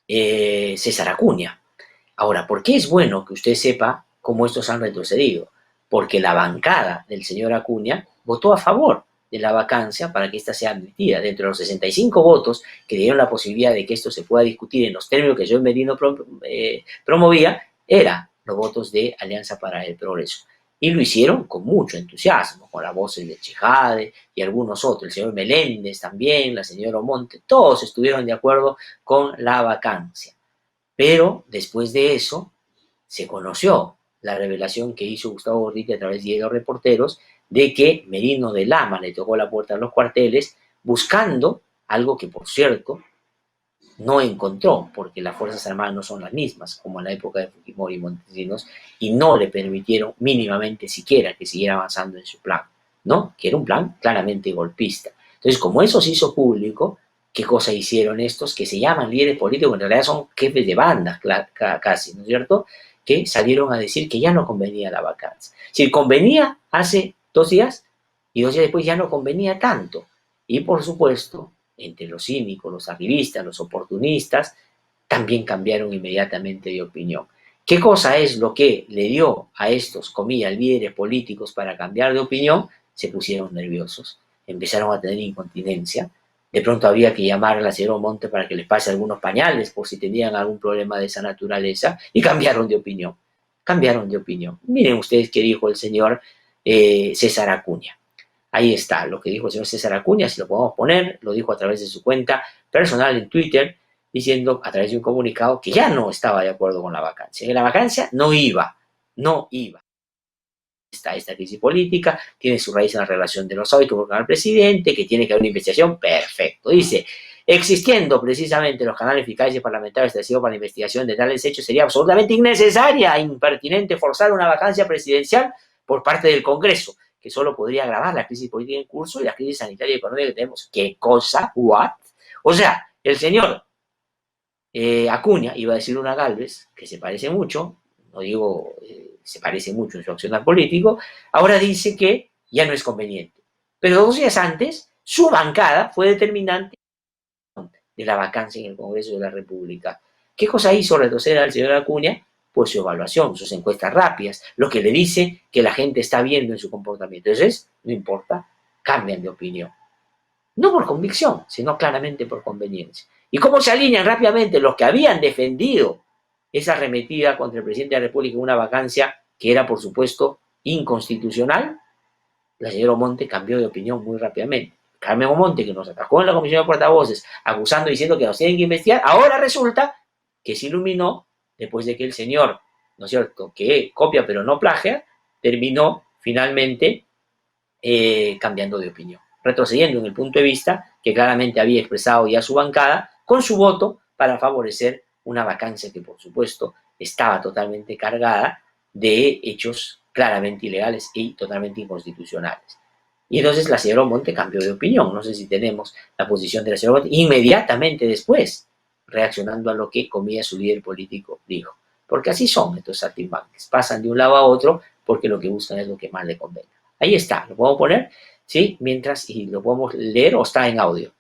Speaker 2: César Acuña. Ahora, ¿por qué es bueno que usted sepa cómo estos han retrocedido? Porque la bancada del señor Acuña votó a favor de la vacancia para que ésta sea admitida. Dentro de los 65 votos que dieron la posibilidad de que esto se pueda discutir en los términos que Joe Merino promovía, eran los votos de Alianza para el Progreso. Y lo hicieron con mucho entusiasmo, con las voces de Chejade y algunos otros, el señor Meléndez también, la señora Omonte, todos estuvieron de acuerdo con la vacancia. Pero después de eso se conoció la revelación que hizo Gustavo Gordillo a través de los reporteros de que Merino de Lama le tocó la puerta a los cuarteles buscando algo que, por cierto, no encontró, porque las Fuerzas Armadas no son las mismas, como en la época de Fujimori y Montesinos, y no le permitieron mínimamente siquiera que siguiera avanzando en su plan, ¿no? Que era un plan claramente golpista. Entonces, como eso se hizo público, ¿qué cosa hicieron estos? Que se llaman líderes políticos, en realidad son jefes de bandas casi, ¿no es cierto?, que salieron a decir que ya no convenía la vacancia. Si convenía hace 2 días, y 2 días después ya no convenía tanto. Y, por supuesto, entre los cínicos, los arribistas, los oportunistas, también cambiaron inmediatamente de opinión. ¿Qué cosa es lo que le dio a estos, comillas, líderes políticos para cambiar de opinión? Se pusieron nerviosos, empezaron a tener incontinencia. De pronto había que llamar a la señora Omonte para que les pase algunos pañales por si tenían algún problema de esa naturaleza, y cambiaron de opinión. Cambiaron de opinión. Miren ustedes qué dijo el señor César Acuña. Ahí está lo que dijo el señor César Acuña, si lo podemos poner, lo dijo a través de su cuenta personal en Twitter, diciendo a través de un comunicado que ya no estaba de acuerdo con la vacancia, que la vacancia no iba. Está esta crisis política, tiene su raíz en la relación de los audios con el presidente, que tiene que haber una investigación, perfecto. Dice, existiendo precisamente los canales fiscales y parlamentarios establecidos para la investigación de tales hechos, sería absolutamente innecesaria e impertinente forzar una vacancia presidencial por parte del Congreso, que solo podría agravar la crisis política en curso y la crisis sanitaria y económica que tenemos. ¿Qué cosa? ¿What? O sea, el señor Acuña iba a decir una Gálvez, que se parece mucho, no digo se parece mucho en su accionar político, ahora dice que ya no es conveniente. Pero 2 días antes, su bancada fue determinante de la vacancia en el Congreso de la República. ¿Qué cosa hizo retroceder al señor Acuña? Pues su evaluación, sus encuestas rápidas, lo que le dice que la gente está viendo en su comportamiento. Entonces, no importa, cambian de opinión. No por convicción, sino claramente por conveniencia. ¿Y cómo se alinean rápidamente los que habían defendido esa arremetida contra el presidente de la República en una vacancia que era, por supuesto, inconstitucional? La señora Omonte cambió de opinión muy rápidamente. Carmen Omonte, que nos atacó en la Comisión de Portavoces, acusando, diciendo que nos tienen que investigar, ahora resulta que se iluminó después de que el señor, ¿no es cierto?, que copia pero no plagia, terminó finalmente cambiando de opinión, retrocediendo en el punto de vista que claramente había expresado ya su bancada con su voto para favorecer una vacancia que, por supuesto, estaba totalmente cargada de hechos claramente ilegales y totalmente inconstitucionales. Y entonces la señora Omonte cambió de opinión. No sé si tenemos la posición de la señora Omonte inmediatamente después, reaccionando a lo que, comillas, su líder político dijo. Porque así son estos saltimbanques. Pasan de un lado a otro porque lo que buscan es lo que más le convenga. Ahí está, lo podemos poner, ¿sí? Mientras, y lo podemos leer o está en audio.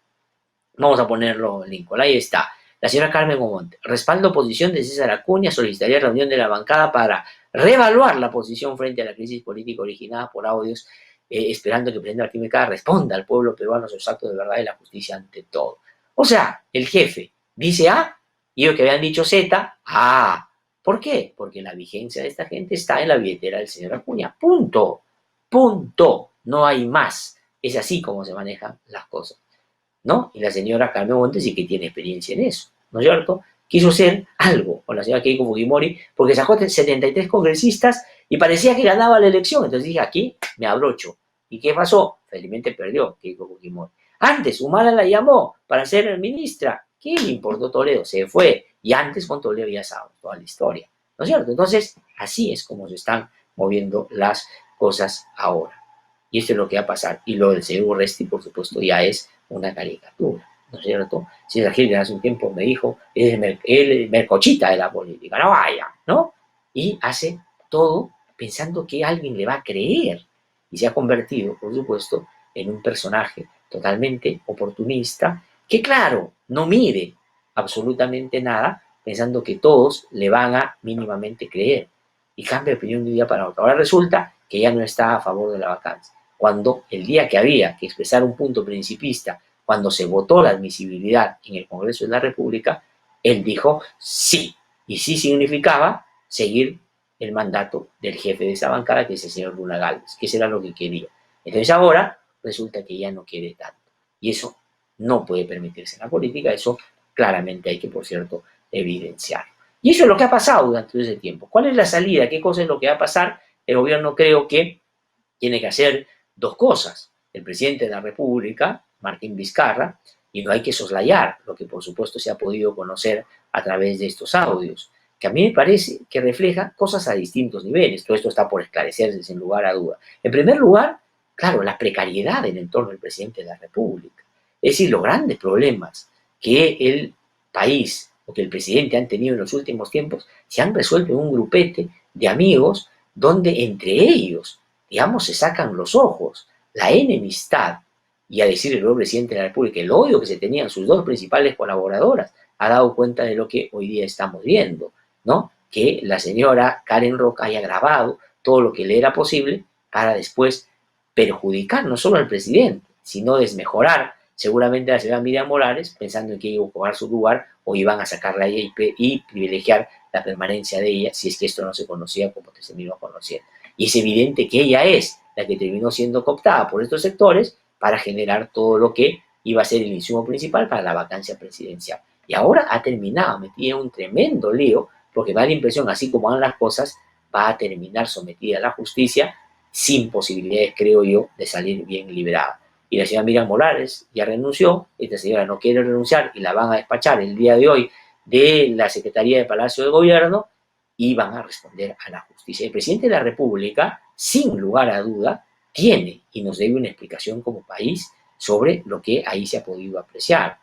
Speaker 2: Vamos a ponerlo en Lincoln. Ahí está. La señora Carmen Omonte. Respaldo posición de César Acuña. Solicitaría reunión de la bancada para reevaluar la posición frente a la crisis política originada por audios, esperando que el presidente Martín Vizcarra responda al pueblo peruano sus actos de verdad y la justicia ante todo. O sea, el jefe dice A y ellos que habían dicho Z, A. ¿Por qué? Porque la vigencia de esta gente está en la billetera del señor Acuña. Punto. Punto. No hay más. Es así como se manejan las cosas, ¿no? Y la señora Carmen Omonte sí que tiene experiencia en eso, ¿no es cierto? Quiso hacer algo con la señora Keiko Fujimori porque sacó 73 congresistas y parecía que ganaba la elección. Entonces dije, aquí me abrocho. ¿Y qué pasó? Felizmente perdió Keiko Fujimori. Antes, Humala la llamó para ser ministra. ¿Qué le importó Toledo? Se fue. Y antes con Toledo ya sabemos toda la historia, ¿no es cierto? Entonces, así es como se están moviendo las cosas ahora. Y esto es lo que va a pasar. Y lo del señor Urresti, por supuesto, ya es una caricatura, ¿no es cierto? César Gil hace un tiempo me dijo, el mercochita de la política, no vaya, ¿no? Y hace todo pensando que alguien le va a creer. Y se ha convertido, por supuesto, en un personaje totalmente oportunista, que claro, no mide absolutamente nada, pensando que todos le van a mínimamente creer. Y cambia de opinión de un día para otro. Ahora resulta que ya no está a favor de la vacancia. cuando el día que había que expresar un punto principista, cuando se votó la admisibilidad en el Congreso de la República, él dijo sí, y sí significaba seguir el mandato del jefe de esa bancada, que es el señor Luna Gálvez, que eso era lo que quería. Entonces ahora resulta que ya no quiere tanto, y eso no puede permitirse en la política, eso claramente hay que, por cierto, evidenciar. Y eso es lo que ha pasado durante todo ese tiempo. ¿Cuál es la salida? ¿Qué cosa es lo que va a pasar? El gobierno creo que tiene que hacer dos cosas. El presidente de la República, Martín Vizcarra, y no hay que soslayar lo que por supuesto se ha podido conocer a través de estos audios, que a mí me parece que refleja cosas a distintos niveles. Todo esto está por esclarecerse sin lugar a duda. En primer lugar, claro, la precariedad del entorno del presidente de la República. Es decir, los grandes problemas que el país o que el presidente han tenido en los últimos tiempos se han resuelto en un grupete de amigos donde entre ellos, digamos, se sacan los ojos. La enemistad, y a decir el nuevo presidente de la República, el odio que se tenían sus dos principales colaboradoras, ha dado cuenta de lo que hoy día estamos viendo, ¿no? Que la señora Karen Roca haya grabado todo lo que le era posible para después perjudicar no solo al presidente, sino desmejorar seguramente a la señora Miriam Morales, pensando en que iba a ocupar su lugar o iban a sacarla a ella y privilegiar la permanencia de ella, si es que esto no se conocía como se vino a conocer. Y es evidente que ella es la que terminó siendo cooptada por estos sectores para generar todo lo que iba a ser el insumo principal para la vacancia presidencial. Y ahora ha terminado metida en un tremendo lío, porque me da la impresión, así como van las cosas, va a terminar sometida a la justicia sin posibilidades, creo yo, de salir bien liberada. Y la señora Miriam Morales ya renunció, esta señora no quiere renunciar y la van a despachar el día de hoy de la Secretaría de Palacio de Gobierno y van a responder a la justicia. El presidente de la República, sin lugar a duda, tiene y nos debe una explicación como país sobre lo que ahí se ha podido apreciar.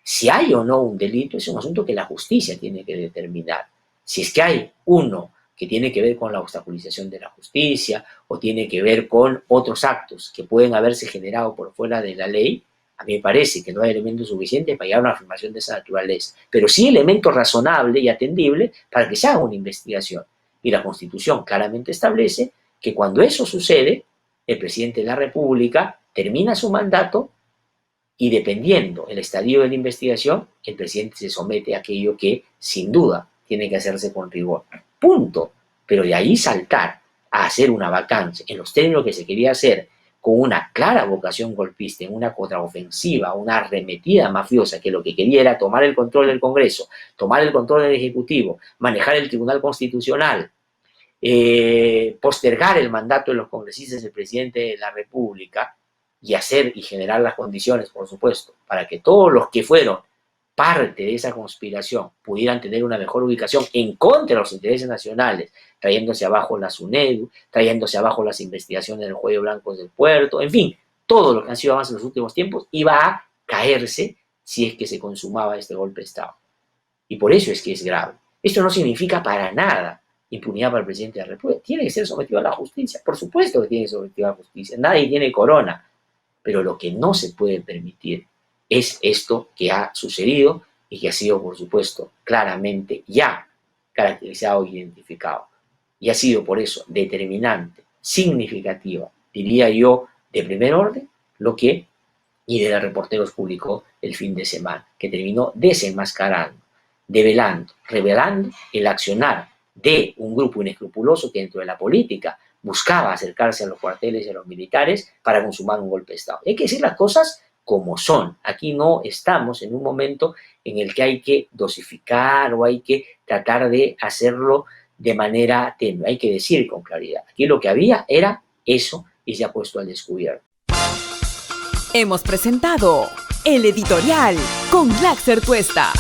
Speaker 2: Si hay o no un delito es un asunto que la justicia tiene que determinar. Si es que hay uno que tiene que ver con la obstaculización de la justicia o tiene que ver con otros actos que pueden haberse generado por fuera de la ley, a mí me parece que no hay elementos suficientes para llegar a una afirmación de esa naturaleza, pero sí elemento razonable y atendible para que se haga una investigación. Y la Constitución claramente establece que cuando eso sucede, el presidente de la República termina su mandato y dependiendo el estadio de la investigación, el presidente se somete a aquello que sin duda tiene que hacerse con rigor. Punto. Pero de ahí saltar a hacer una vacancia en los términos que se quería hacer, con una clara vocación golpista, en una contraofensiva, una arremetida mafiosa, que lo que quería era tomar el control del Congreso, tomar el control del Ejecutivo, manejar el Tribunal Constitucional, postergar el mandato de los congresistas del presidente de la República y hacer y generar las condiciones, por supuesto, para que todos los que fueron parte de esa conspiración pudieran tener una mejor ubicación en contra de los intereses nacionales, trayéndose abajo la SUNEDU, trayéndose abajo las investigaciones del Juego Blancos del Puerto, en fin, todo lo que han sido avances en los últimos tiempos iba a caerse si es que se consumaba este golpe de Estado. Y por eso es que es grave. Esto no significa para nada impunidad para el presidente de la República. Tiene que ser sometido a la justicia, por supuesto que tiene que ser sometido a la justicia, nadie tiene corona, pero lo que no se puede permitir es esto que ha sucedido y que ha sido, por supuesto, claramente ya caracterizado e identificado. Y ha sido, por eso, determinante, significativa, diría yo, de primer orden, lo que Idea Reporteros publicó el fin de semana, que terminó desenmascarando, develando, revelando el accionar de un grupo inescrupuloso que dentro de la política buscaba acercarse a los cuarteles y a los militares para consumar un golpe de Estado. Hay que decir las cosas como son. Aquí no estamos en un momento en el que hay que dosificar o hay que tratar de hacerlo de manera tenue. Hay que decir con claridad. Aquí lo que había era eso y se ha puesto al descubierto.
Speaker 1: Hemos presentado El Editorial con Glaxer Tuesta.